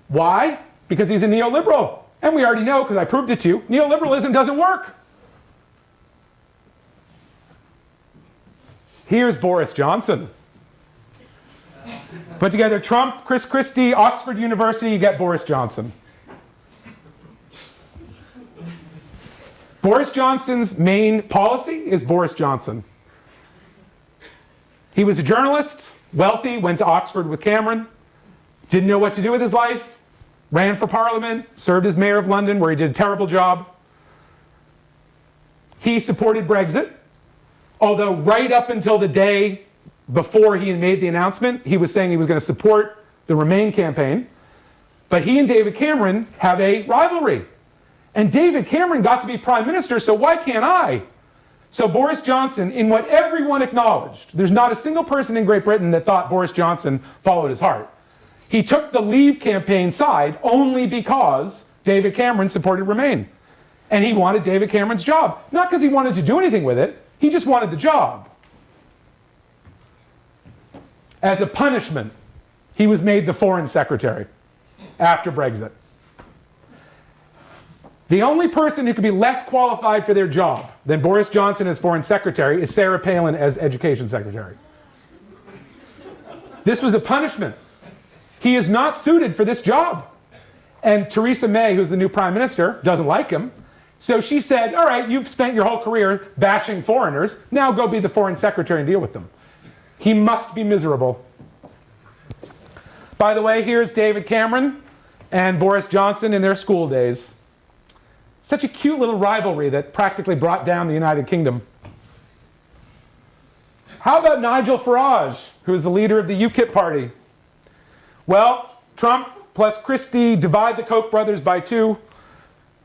Why? Because he's a neoliberal. And we already know, because I proved it to you, neoliberalism doesn't work. Here's Boris Johnson. Put together Trump, Chris Christie, Oxford University, you get Boris Johnson. Boris Johnson's main policy is Boris Johnson. He was a journalist, wealthy, went to Oxford with Cameron, didn't know what to do with his life, ran for Parliament, served as mayor of London, where he did a terrible job. He supported Brexit, although right up until the day before he had made the announcement, he was saying he was going to support the Remain campaign. But he and David Cameron have a rivalry. And David Cameron got to be Prime Minister, so why can't I? So Boris Johnson, in what everyone acknowledged, there's not a single person in Great Britain that thought Boris Johnson followed his heart. He took the Leave campaign side only because David Cameron supported Remain. And he wanted David Cameron's job. Not because he wanted to do anything with it, he just wanted the job. As a punishment, he was made the Foreign Secretary after Brexit. The only person who could be less qualified for their job than Boris Johnson as Foreign Secretary is Sarah Palin as Education Secretary. This was a punishment. He is not suited for this job. And Theresa May, who's the new Prime Minister, doesn't like him. So she said, all right, you've spent your whole career bashing foreigners, now go be the Foreign Secretary and deal with them. He must be miserable. By the way, here's David Cameron and Boris Johnson in their school days. Such a cute little rivalry that practically brought down the United Kingdom. How about Nigel Farage, who is the leader of the UKIP party? Well, Trump plus Christie divide the Koch brothers by 2.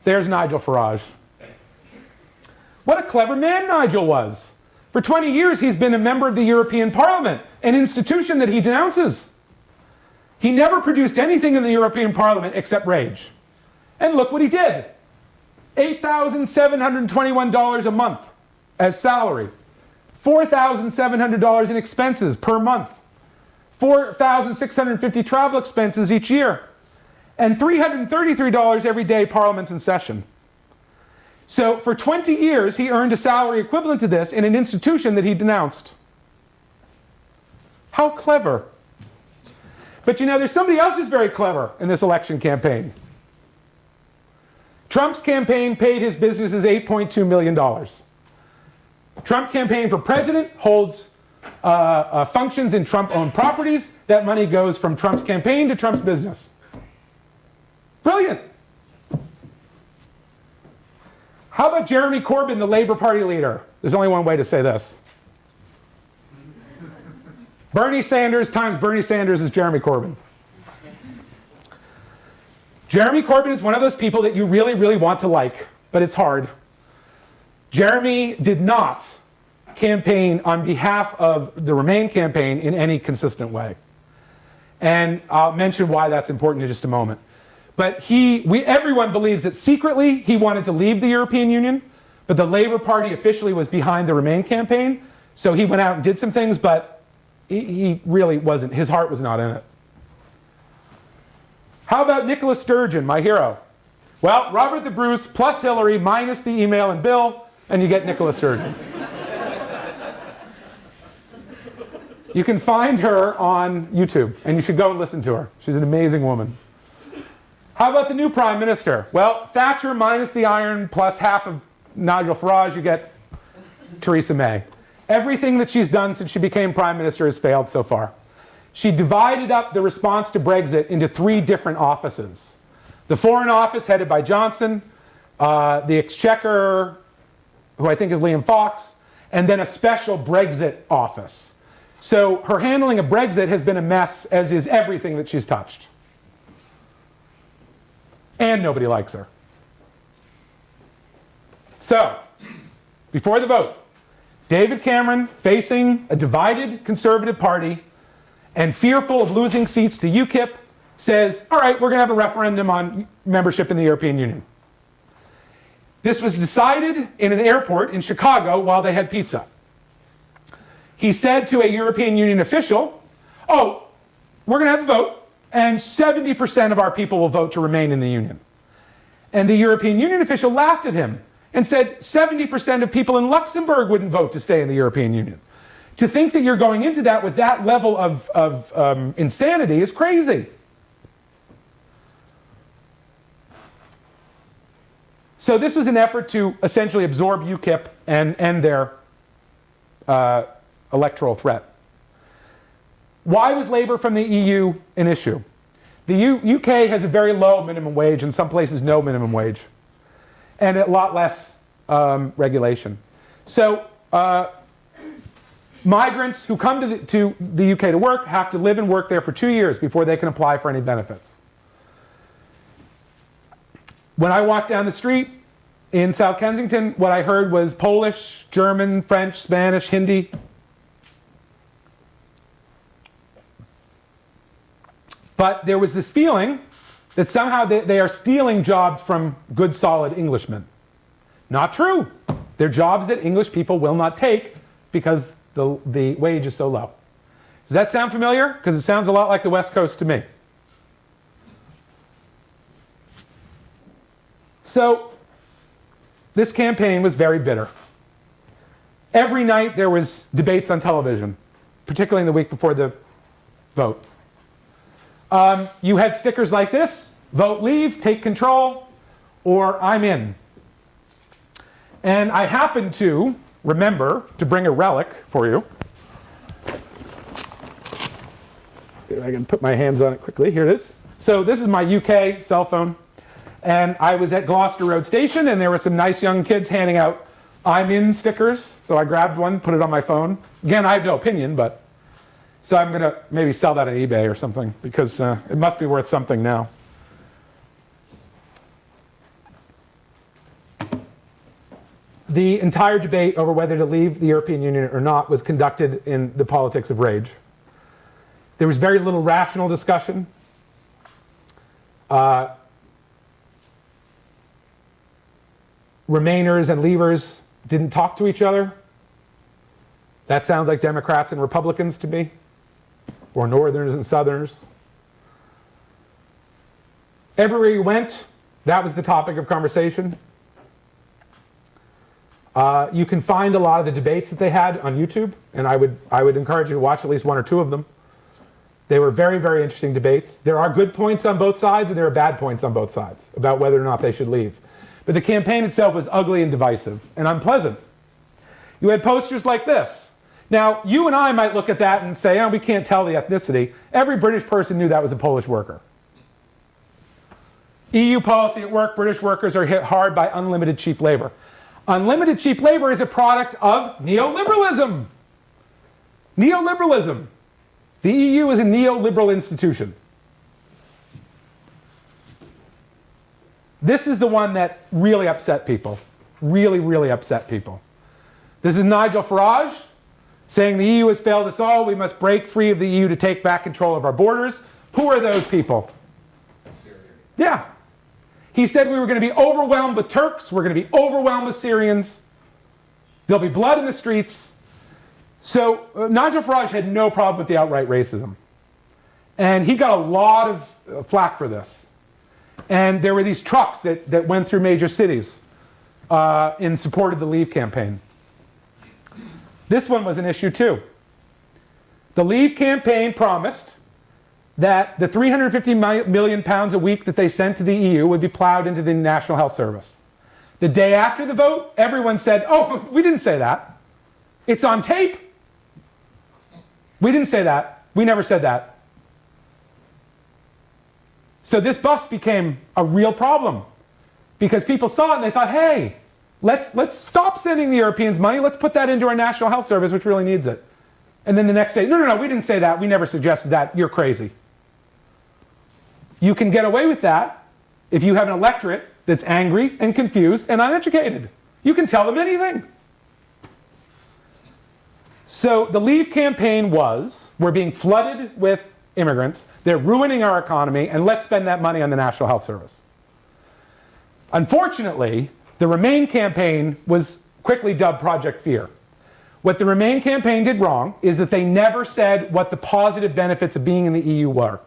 There's Nigel Farage. What a clever man Nigel was. For 20 years, he's been a member of the European Parliament, an institution that he denounces. He never produced anything in the European Parliament except rage. And look what he did. $8,721 a month as salary. $4,700 in expenses per month. $4,650 travel expenses each year, and $333 every day Parliament's in session. So for 20 years, he earned a salary equivalent to this in an institution that he denounced. How clever. But you know, there's somebody else who's very clever in this election campaign. Trump's campaign paid his businesses $8.2 million. Trump campaign for president holds functions in Trump-owned properties. That money goes from Trump's campaign to Trump's business. Brilliant. How about Jeremy Corbyn, the Labour Party leader? There's only one way to say this. Bernie Sanders times Bernie Sanders is Jeremy Corbyn. Jeremy Corbyn is one of those people that you really, really want to like, but it's hard. Jeremy did not campaign on behalf of the Remain campaign in any consistent way. And I'll mention why that's important in just a moment. But everyone believes that secretly he wanted to leave the European Union, but the Labour Party officially was behind the Remain campaign, so he went out and did some things, but he really wasn't, his heart was not in it. How about Nicola Sturgeon, my hero? Well, Robert the Bruce plus Hillary minus the email and bill, and you get Nicola Sturgeon. You can find her on YouTube, and you should go and listen to her. She's an amazing woman. How about the new Prime Minister? Well, Thatcher minus the iron plus half of Nigel Farage, you get Theresa May. Everything that she's done since she became Prime Minister has failed so far. She divided up the response to Brexit into 3 different offices. The Foreign Office, headed by Johnson, the Exchequer, who I think is Liam Fox, and then a special Brexit office. So her handling of Brexit has been a mess, as is everything that she's touched. And nobody likes her. So, before the vote, David Cameron, facing a divided Conservative Party and fearful of losing seats to UKIP, says, all right, we're going to have a referendum on membership in the European Union. This was decided in an airport in Chicago while they had pizza. He said to a European Union official, oh, we're going to have a vote, and 70% of our people will vote to remain in the Union. And the European Union official laughed at him and said 70% of people in Luxembourg wouldn't vote to stay in the European Union. To think that you're going into that with that level of insanity is crazy. So this was an effort to essentially absorb UKIP and end their electoral threat. Why was Labour from the EU an issue? The UK has a very low minimum wage, in some places no minimum wage, and a lot less regulation. So migrants who come to the UK to work have to live and work there for 2 years before they can apply for any benefits. When I walked down the street in South Kensington, what I heard was Polish, German, French, Spanish, Hindi. But there was this feeling that somehow they are stealing jobs from good, solid Englishmen. Not true. They're jobs that English people will not take because the wage is so low. Does that sound familiar? Because it sounds a lot like the West Coast to me. So this campaign was very bitter. Every night there was debates on television, particularly in the week before the vote. You had stickers like this: vote leave, take control, or I'm in. And I happen to remember to bring a relic for you. I can put my hands on it quickly. Here it is. So this is my UK cell phone. And I was at Gloucester Road Station, and there were some nice young kids handing out I'm in stickers. So I grabbed one, put it on my phone. Again, I have no opinion, but so I'm going to maybe sell that on eBay or something, because it must be worth something now. The entire debate over whether to leave the European Union or not was conducted in the politics of rage. There was very little rational discussion. Remainers and Leavers didn't talk to each other. That sounds like Democrats and Republicans to me, or Northerners and Southerners. Everywhere you went, that was the topic of conversation. You can find a lot of the debates that they had on YouTube, and I would encourage you to watch at least one or two of them. They were very, very interesting debates. There are good points on both sides, and there are bad points on both sides about whether or not they should leave. But the campaign itself was ugly and divisive and unpleasant. You had posters like this. Now, you and I might look at that and say, oh, we can't tell the ethnicity. Every British person knew that was a Polish worker. EU policy at work, British workers are hit hard by unlimited cheap labor. Unlimited cheap labor is a product of neoliberalism. Neoliberalism. The EU is a neoliberal institution. This is the one that really upset people. Really, really upset people. This is Nigel Farage saying the EU has failed us all. We must break free of the EU to take back control of our borders. Who are those people? Syria. Yeah. He said we were going to be overwhelmed with Turks. We're going to be overwhelmed with Syrians. There'll be blood in the streets. So Nigel Farage had no problem with the outright racism. And he got a lot of flack for this. And there were these trucks that went through major cities in support of the Leave campaign. This one was an issue too. The Leave campaign promised that the 350 million pounds a week that they sent to the EU would be plowed into the National Health Service. The day after the vote, everyone said, oh, we didn't say that. It's on tape. We didn't say that. We never said that. So this bust became a real problem because people saw it and they thought, hey, let's stop sending the Europeans money. Let's put that into our National Health Service, which really needs it. And then the next day, no, we didn't say that. We never suggested that. You're crazy. You can get away with that if you have an electorate that's angry and confused and uneducated. You can tell them anything. So the Leave campaign was, we're being flooded with immigrants, they're ruining our economy, and let's spend that money on the National Health Service. Unfortunately, the Remain campaign was quickly dubbed Project Fear. What the Remain campaign did wrong is that they never said what the positive benefits of being in the EU were.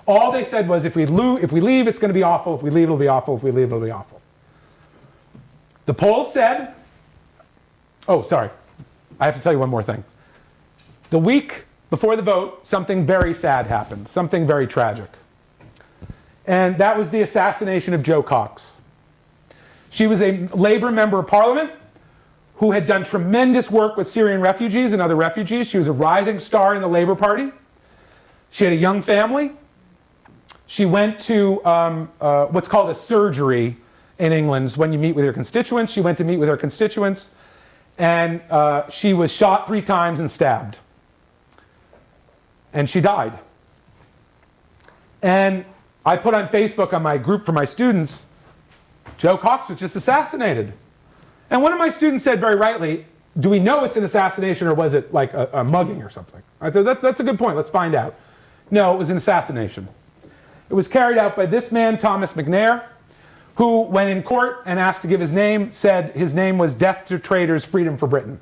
All they said was, if we leave, it's going to be awful. If we leave, it'll be awful. If we leave, it'll be awful. The polls said, oh, sorry. I have to tell you one more thing. The week before the vote, something very sad happened, something very tragic. And that was the assassination of Jo Cox. She was a Labour member of Parliament who had done tremendous work with Syrian refugees and other refugees. She was a rising star in the Labour Party. She had a young family. She went to what's called a surgery in England when you meet with your constituents. She went to meet with her constituents, and she was shot 3 times and stabbed. And she died. And I put on Facebook on my group for my students, Jo Cox was just assassinated. And one of my students said very rightly, do we know it's an assassination or was it like a mugging or something? I said, that's a good point, let's find out. No, it was an assassination. It was carried out by this man, Thomas McNair, who, when in court and asked to give his name, said his name was Death to Traitors, Freedom for Britain.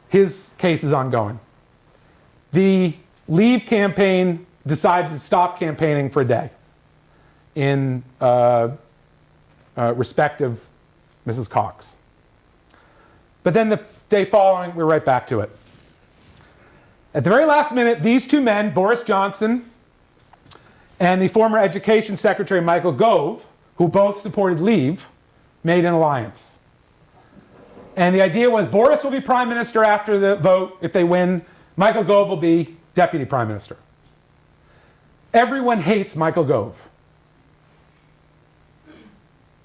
His case is ongoing. The Leave campaign decided to stop campaigning for a day in respect of Mrs. Cox. But then the day following, we're right back to it. At the very last minute, these two men, Boris Johnson and the former Education Secretary Michael Gove, who both supported Leave, made an alliance. And the idea was Boris will be Prime Minister after the vote if they win. Michael Gove will be Deputy Prime Minister. Everyone hates Michael Gove.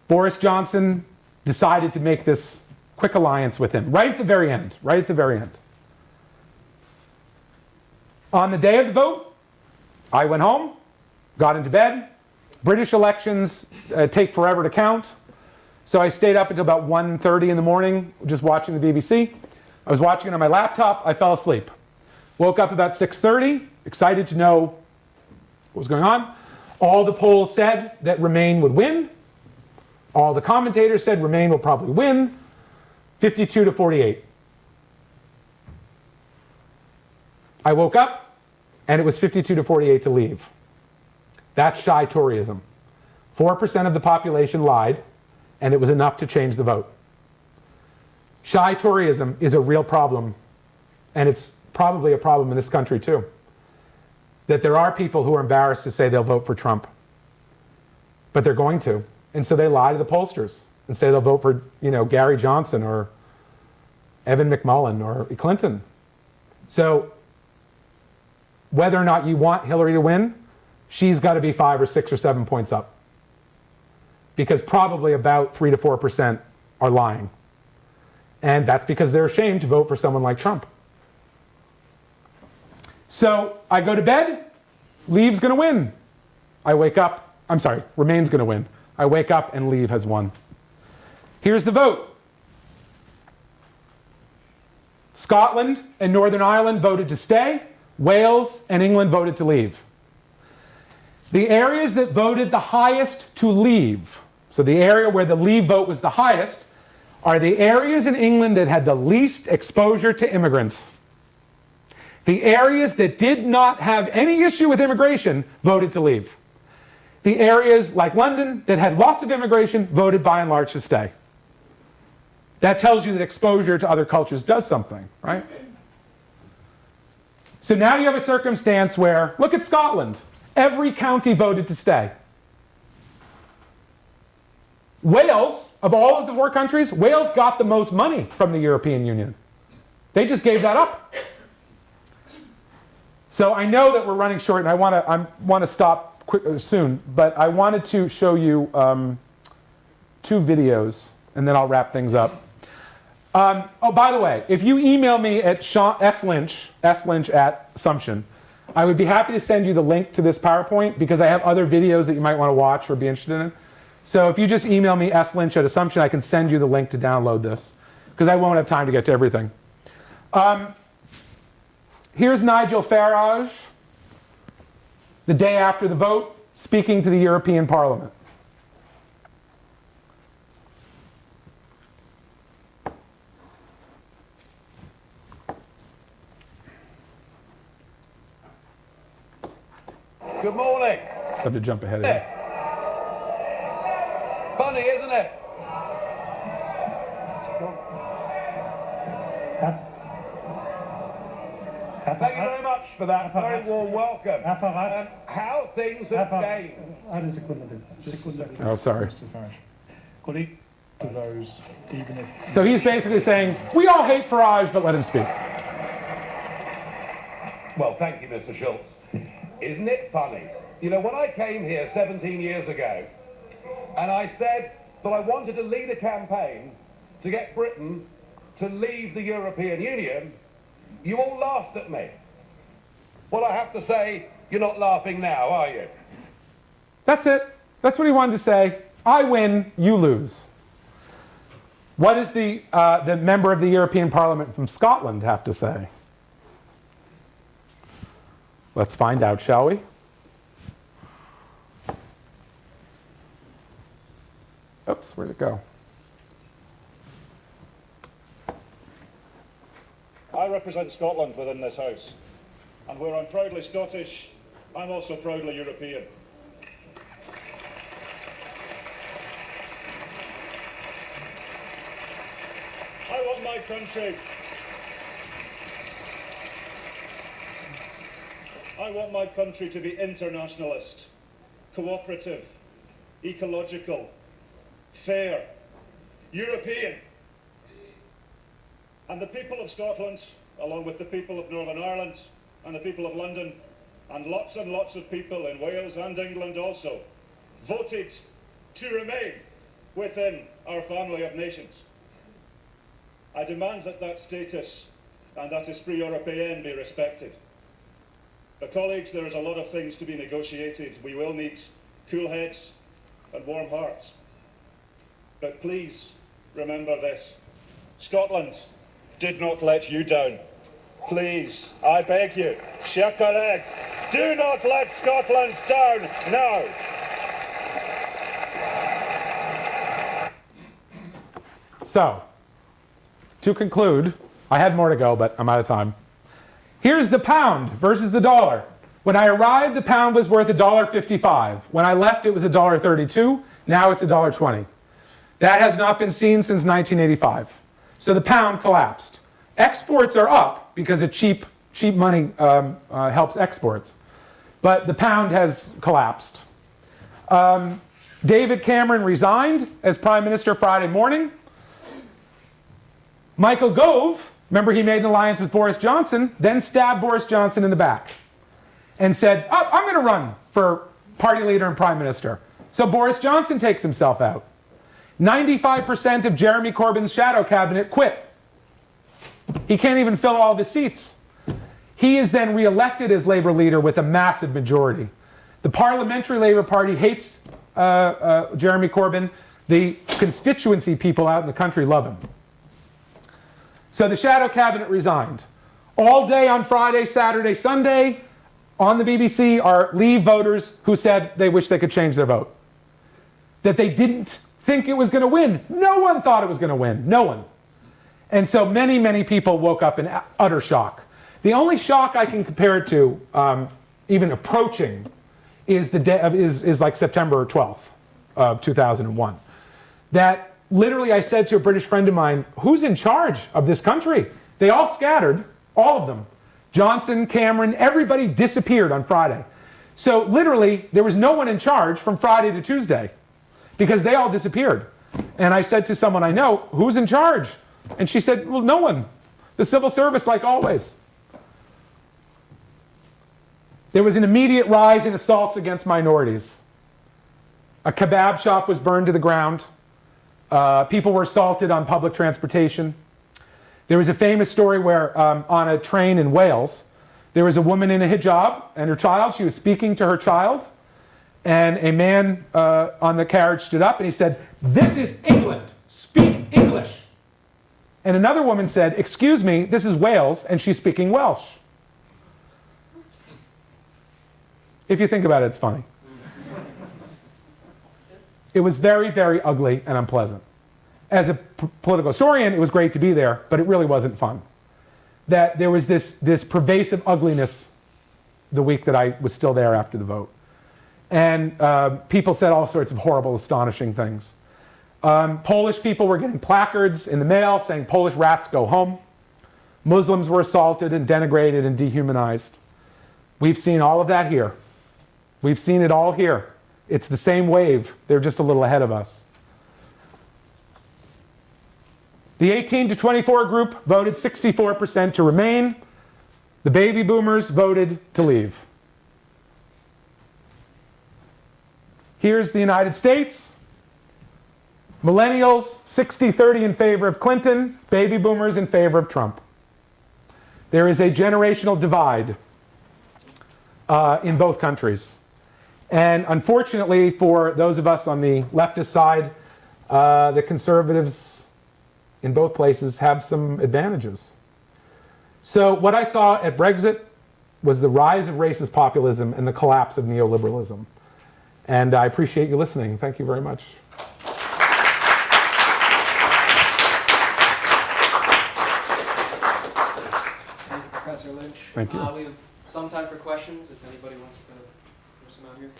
Boris Johnson decided to make this quick alliance with him, right at the very end, right at the very end. On the day of the vote, I went home, got into bed. British elections take forever to count. So I stayed up until about 1:30 in the morning just watching the BBC. I was watching it on my laptop. I fell asleep. Woke up about 6:30, excited to know what was going on. All the polls said that Remain would win. All the commentators said Remain will probably win. 52 to 48. I woke up, and it was 52 to 48 to leave. That's shy Toryism. 4% of the population lied, and it was enough to change the vote. Shy Toryism is a real problem, and it's probably a problem in this country too. That there are people who are embarrassed to say they'll vote for Trump, but they're going to, and so they lie to the pollsters and say they'll vote for, Gary Johnson or Evan McMullin or Clinton. So whether or not you want Hillary to win, she's got to be 5 or 6 or 7 points up, because probably about 3 to 4% are lying. And that's because they're ashamed to vote for someone like Trump. So I go to bed, Leave's going to win. I wake up, Remain's going to win. I wake up and Leave has won. Here's the vote. Scotland and Northern Ireland voted to stay. Wales and England voted to leave. The areas that voted the highest to leave, so the area where the Leave vote was the highest, are the areas in England that had the least exposure to immigrants. The areas that did not have any issue with immigration voted to leave. The areas like London that had lots of immigration voted by and large to stay. That tells you that exposure to other cultures does something, right? So now you have a circumstance where, look at Scotland. Every county voted to stay. Wales, of all of the 4 countries, Wales got the most money from the European Union. They just gave that up. So I know that we're running short, and I want to stop soon, but I wanted to show you 2 videos, and then I'll wrap things up. Oh, by the way, if you email me at Lynch at Assumption, I would be happy to send you the link to this PowerPoint, because I have other videos that you might want to watch or be interested in. So if you just email me Lynch at Assumption, I can send you the link to download this, because I won't have time to get to everything. Here's Nigel Farage, the day after the vote, speaking to the European Parliament. Good morning. Just have to jump ahead of you. Funny, isn't it? Thank you very much for that very warm welcome. How things have changed. Oh, sorry. To those, even if So he's basically saying, we all hate Farage, but let him speak. Well, thank you, Mr. Schultz. Isn't it funny? When I came here 17 years ago, and I said that I wanted to lead a campaign to get Britain to leave the European Union, you all laughed at me. Well, I have to say, you're not laughing now, are you? That's it. That's what he wanted to say. I win, you lose. What does the member of the European Parliament from Scotland have to say? Let's find out, shall we? Oops, where'd it go? I represent Scotland within this House, and where I'm proudly Scottish, I'm also proudly European. I want my country to be internationalist, cooperative, ecological, fair, European. And the people of Scotland, along with the people of Northern Ireland and the people of London, and lots of people in Wales and England also, voted to remain within our family of nations. I demand that that status and that esprit européen be respected. But colleagues, there is a lot of things to be negotiated. We will need cool heads and warm hearts. But please remember this. Scotland did not let you down. Please, I beg you, chers collègues, do not let Scotland down now. So, to conclude, I had more to go, but I'm out of time. Here's the pound versus the dollar. When I arrived, the pound was worth $1.55. When I left, it was $1.32. Now it's $1.20. That has not been seen since 1985. So the pound collapsed. Exports are up because of cheap money helps exports. But the pound has collapsed. David Cameron resigned as Prime Minister Friday morning. Michael Gove, remember he made an alliance with Boris Johnson, then stabbed Boris Johnson in the back and said, oh, I'm going to run for party leader and Prime Minister. So Boris Johnson takes himself out. 95% of Jeremy Corbyn's shadow cabinet quit. He can't even fill all of his seats. He is then re-elected as Labour leader with a massive majority. The Parliamentary Labour Party hates Jeremy Corbyn. The constituency people out in the country love him. So the shadow cabinet resigned. All day on Friday, Saturday, Sunday, on the BBC are Leave voters who said they wish they could change their vote. That they didn't think it was going to win. No one thought it was going to win. No one. And so many, many people woke up in utter shock. The only shock I can compare it to, even approaching, is like September 12th of 2001. That literally I said to a British friend of mine, who's in charge of this country? They all scattered, all of them. Johnson, Cameron, everybody disappeared on Friday. So literally there was no one in charge from Friday to Tuesday because they all disappeared. And I said to someone I know, who's in charge? And she said, well, no one. The civil service, like always. There was an immediate rise in assaults against minorities. A kebab shop was burned to the ground. People were assaulted on public transportation. There was a famous story where on a train in Wales, there was a woman in a hijab and her child. She was speaking to her child. And a man on the carriage stood up and he said, "This is England. Speak English." And another woman said, "Excuse me, this is Wales," and she's speaking Welsh. If you think about it, it's funny. It was very, very ugly and unpleasant. As a political historian, it was great to be there, but it really wasn't fun. That there was this pervasive ugliness the week that I was still there after the vote. And people said all sorts of horrible, astonishing things. Polish people were getting placards in the mail saying Polish rats go home. Muslims were assaulted and denigrated and dehumanized. We've seen all of that here. We've seen it all here. It's the same wave. They're just a little ahead of us. The 18 to 24 group voted 64% to remain. The baby boomers voted to leave. Here's the United States. Millennials, 60-30 in favor of Clinton. Baby boomers in favor of Trump. There is a generational divide in both countries. And unfortunately, for those of us on the leftist side, the conservatives in both places have some advantages. So what I saw at Brexit was the rise of racist populism and the collapse of neoliberalism. And I appreciate you listening. Thank you very much. Thank you, Professor Lynch. Thank you. We have some time for questions if anybody wants to throw some out here.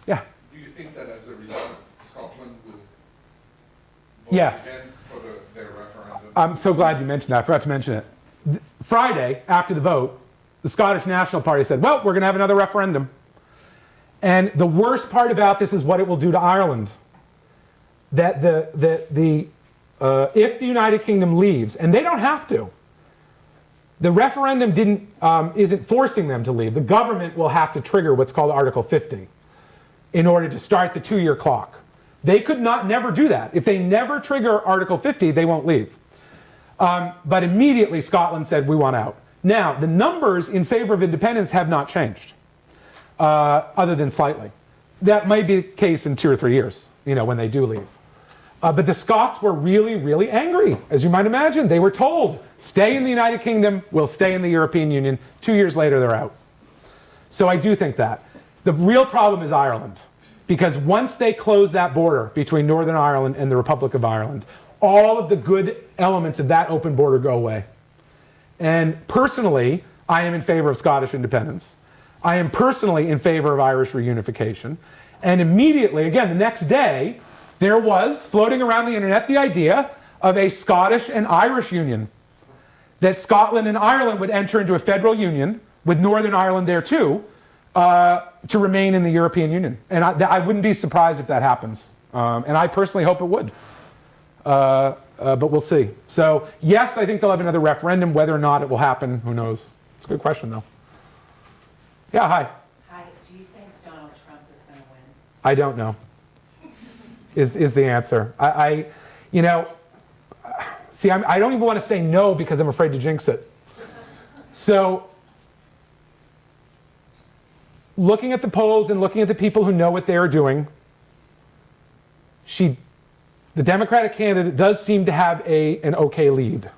Yeah. Do you think that as a result, Scotland will vote Yes. again for their referendum? I'm so glad you mentioned that. I forgot to mention it. Friday, after the vote, the Scottish National Party said, well, we're going to have another referendum. And the worst part about this is what it will do to Ireland. That if the United Kingdom leaves, and they don't have to, the referendum isn't forcing them to leave. The government will have to trigger what's called Article 50 in order to start the 2-year clock. They could never do that. If they never trigger Article 50, they won't leave. But immediately Scotland said, we want out. Now, the numbers in favor of independence have not changed, other than slightly. That might be the case in 2 or 3 years, when they do leave. But the Scots were really, really angry, as you might imagine. They were told, stay in the United Kingdom, we'll stay in the European Union. 2 years later, they're out. So I do think that. The real problem is Ireland. Because once they close that border between Northern Ireland and the Republic of Ireland, all of the good elements of that open border go away. And personally, I am in favor of Scottish independence. I am personally in favor of Irish reunification. And immediately, again, the next day, there was floating around the internet the idea of a Scottish and Irish union. That Scotland and Ireland would enter into a federal union, with Northern Ireland there too, to remain in the European Union. And I wouldn't be surprised if that happens. And I personally hope it would. But we'll see. So yes, I think they'll have another referendum. Whether or not it will happen, who knows? It's a good question, though. Yeah, hi. Hi, do you think Donald Trump is going to win? I don't know, is the answer. See, I don't even want to say no because I'm afraid to jinx it. So, looking at the polls and looking at the people who know what they are doing, the Democratic candidate does seem to have an okay lead.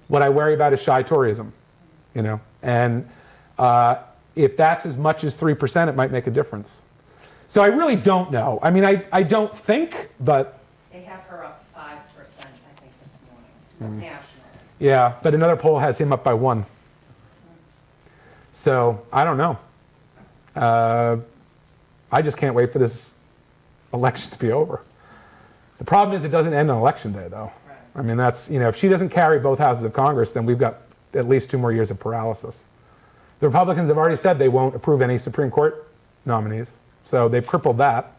What I worry about is shy Toryism, and if that's as much as 3%, it might make a difference. So I really don't know. I mean, I don't think, but They have her up 5%, I think, this morning, nationally. yeah, but another poll has him up by 1. So I don't know. I just can't wait for this election to be over. The problem is it doesn't end on election day, though. Right. I mean, that's, if she doesn't carry both houses of Congress, then we've got at least 2 more years of paralysis. The Republicans have already said they won't approve any Supreme Court nominees, so they've crippled that.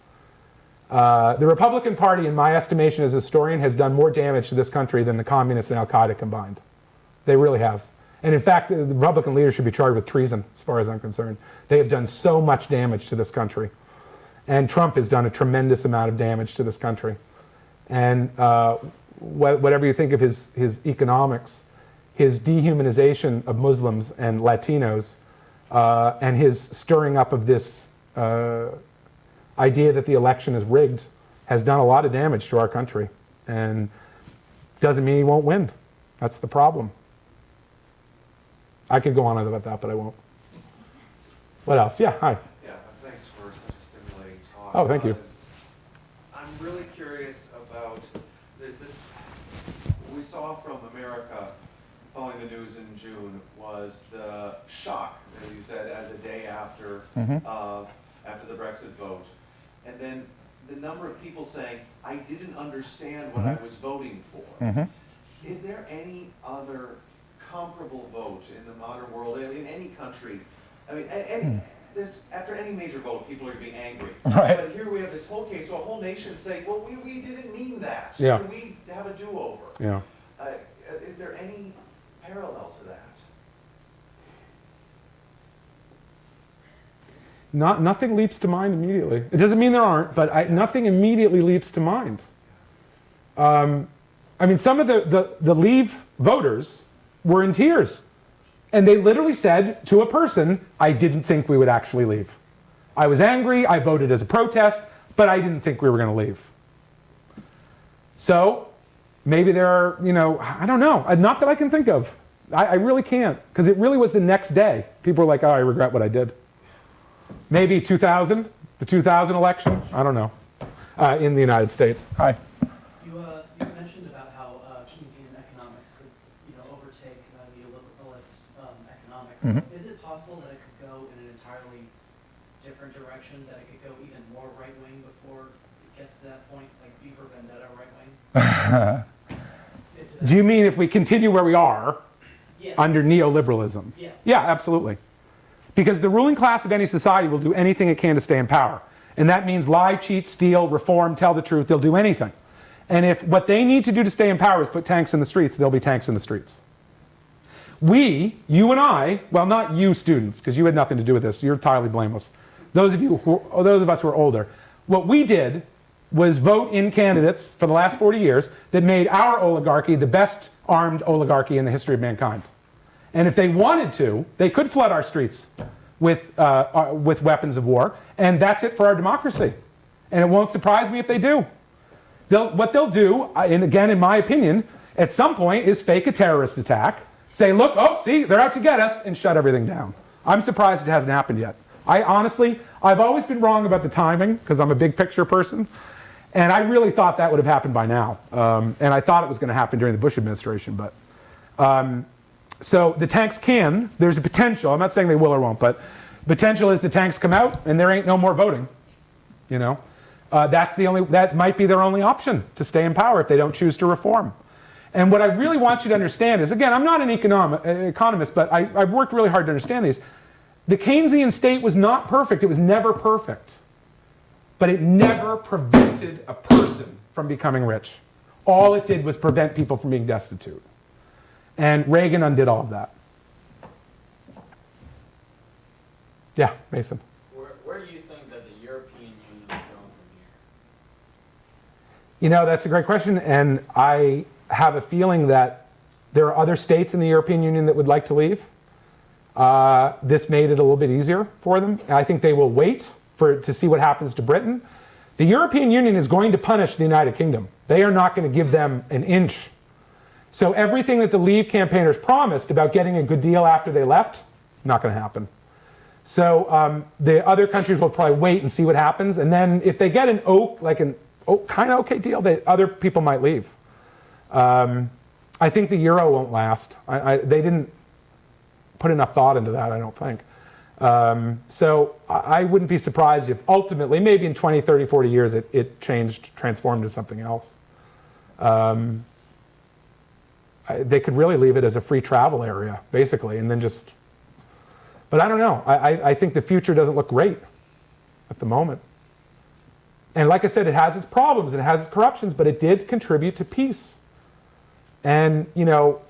The Republican Party, in my estimation as a historian, has done more damage to this country than the communists and Al-Qaeda combined. They really have. And in fact, the Republican leaders should be charged with treason, as far as I'm concerned. They have done so much damage to this country. And Trump has done a tremendous amount of damage to this country. And whatever you think of his economics, his dehumanization of Muslims and Latinos, and his stirring up of this idea that the election is rigged has done a lot of damage to our country. And doesn't mean he won't win. That's the problem. I could go on about that, but I won't. What else? Yeah, hi. Yeah, thanks for such a stimulating talk. Oh, thank you. I'm really curious about, there's this, what we saw from America following the news in June was the shock, as you said, as a day after, after the Brexit vote. And then the number of people saying, I didn't understand what I was voting for. Is there any other comparable vote in the modern world, in any country? I mean, there's, after any major vote, people are being angry. Right. But here we have this whole case, so a whole nation saying, well, we didn't mean that. Yeah. Can we have a do-over? Yeah. Is there any parallel to that? Nothing leaps to mind immediately. It doesn't mean there aren't, but nothing immediately leaps to mind. I mean, some of the Leave voters were in tears. And they literally said to a person, I didn't think we would actually leave. I was angry, I voted as a protest, but I didn't think we were going to leave. So maybe there are, I don't know, not that I can think of. I really can't, because it really was the next day. People were like, oh, I regret what I did. Maybe 2000, the 2000 election, I don't know, in the United States. Hi. You mentioned about how Keynesian economics could, overtake neoliberalist economics. Is it possible that it could go in an entirely different direction, that it could go even more right-wing before it gets to that point, like V for Vendetta right-wing? Do you mean if we continue where we are under neoliberalism? Yeah. Yeah, absolutely. Because the ruling class of any society will do anything it can to stay in power. And that means lie, cheat, steal, reform, tell the truth. They'll do anything. And if what they need to do to stay in power is put tanks in the streets, there'll be tanks in the streets. We, you and I, well, not you students, because you had nothing to do with this. You're entirely blameless. Those of us who are older, what we did was vote in candidates for the last 40 years that made our oligarchy the best armed oligarchy in the history of mankind. And if they wanted to, they could flood our streets with weapons of war, and that's it for our democracy. And it won't surprise me if they do. What they'll do, and again, in my opinion, at some point is fake a terrorist attack, say, look, oh, see, they're out to get us, and shut everything down. I'm surprised it hasn't happened yet. I've always been wrong about the timing, because I'm a big picture person, and I really thought that would have happened by now. And I thought it was going to happen during the Bush administration, but So the tanks can, there's a potential, I'm not saying they will or won't, but potential is the tanks come out and there ain't no more voting. You know, that might be their only option to stay in power if they don't choose to reform. And what I really want you to understand is, again, I'm not an economist, but I've worked really hard to understand these. The Keynesian state was not perfect. It was never perfect. But it never prevented a person from becoming rich. All it did was prevent people from being destitute. And Reagan undid all of that. Yeah, Mason. Where do you think that the European Union is going from here? You know, that's a great question. And I have a feeling that there are other states in the European Union that would like to leave. This made it a little bit easier for them. I think they will wait to see what happens to Britain. The European Union is going to punish the United Kingdom. They are not going to give them an inch. So everything that the Leave campaigners promised about getting a good deal after they left, not going to happen. So the other countries will probably wait and see what happens. And then if they get an kind of okay deal, other people might leave. I think the euro won't last. They didn't put enough thought into that, I don't think. So I wouldn't be surprised if ultimately, maybe in 20, 30, 40 years, it transformed to something else. They could really leave it as a free travel area, basically, and then just... But I don't know. I think the future doesn't look great at the moment. And like I said, it has its problems, it has its corruptions, but it did contribute to peace. And, you know,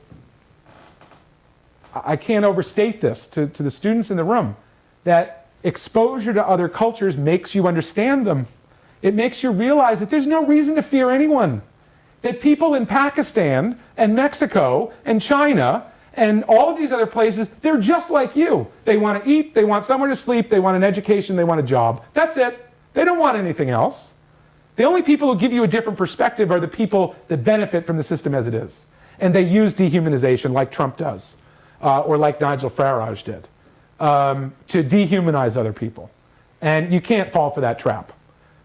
I can't overstate this to the students in the room, that exposure to other cultures makes you understand them. It makes you realize that there's no reason to fear anyone. That people in Pakistan and Mexico and China and all of these other places, they're just like you. They want to eat, they want somewhere to sleep, they want an education, they want a job. That's it. They don't want anything else. The only people who give you a different perspective are the people that benefit from the system as it is. And they use dehumanization like Trump does, or like Nigel Farage did, to dehumanize other people. And you can't fall for that trap.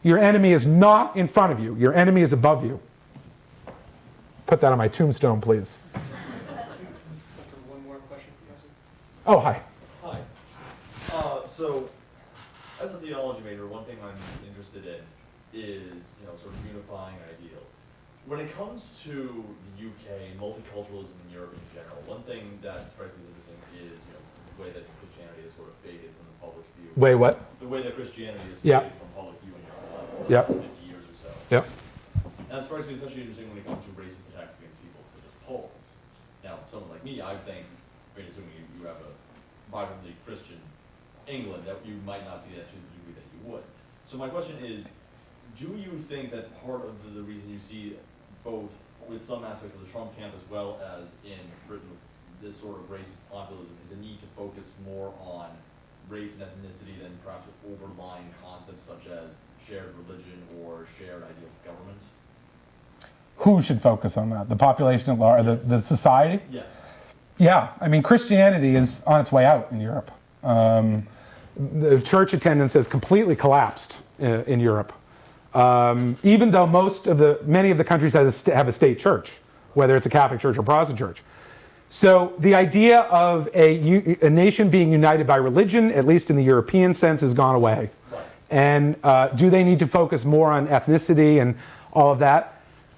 Your enemy is not in front of you. Your enemy is above you. Put that on my tombstone, please. One more question for you, sir. Oh, hi. Hi. So, as a theology major, one thing I'm interested in is, sort of unifying ideals. When it comes to the UK, multiculturalism in Europe in general, one thing that strikes me as interesting is, the way that Christianity is sort of faded from the public view. Wait, what? The way that Christianity is Yeah. faded from public view in Europe, Yeah. 50 years or so. Yeah. And that strikes me especially interesting when it comes to racist attacks against people such as Poles. Now, someone like me, I think, assuming you have a vibrantly Christian England, that you might not see that to the degree that you would. So my question is, do you think that part of the reason you see both with some aspects of the Trump camp as well as in Britain, this sort of racist populism, is a need to focus more on race and ethnicity than perhaps overlying concepts such as shared religion or shared ideas of government? Who should focus on that? The population at large, the society? Yes. Yeah, I mean, Christianity is on its way out in Europe. The church attendance has completely collapsed in Europe. Even though many of the countries have a state church, whether it's a Catholic church or Protestant church. So the idea of a nation being united by religion, at least in the European sense, has gone away. Right. And do they need to focus more on ethnicity and all of that?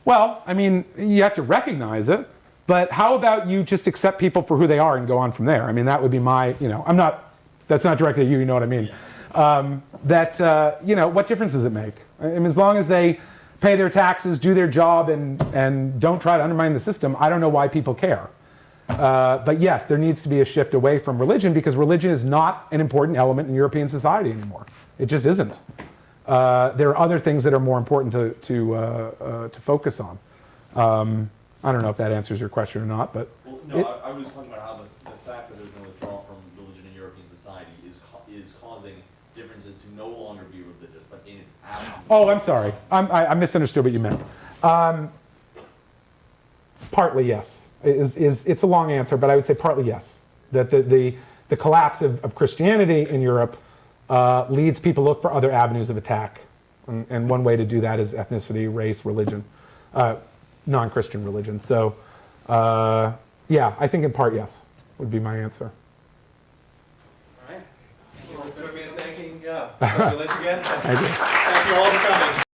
Well, I mean, you have to recognize it, but how about you just accept people for who they are and go on from there? I mean, that would be my, that's not directly at you, you know what I mean? Yeah. What difference does it make? I mean, as long as they pay their taxes, do their job, and don't try to undermine the system, I don't know why people care. But yes, there needs to be a shift away from religion because religion is not an important element in European society anymore. It just isn't. There are other things that are more important to focus on. I don't know if that answers your question or not, but... Well, no, I was talking about how the fact that there's been withdrawal from religion in European society is causing differences to no longer be religious, but in its absence... Oh, I'm sorry. I misunderstood what you meant. Partly, yes. It's a long answer, but I would say partly yes. That the collapse of Christianity in Europe leads people to look for other avenues of attack. And one way to do that is ethnicity, race, religion, non-Christian religion. So, yeah, I think in part, yes. would be my answer. All right. Thank you for joining me in thanking Professor Lynch again. Thank you. Thank you all for coming.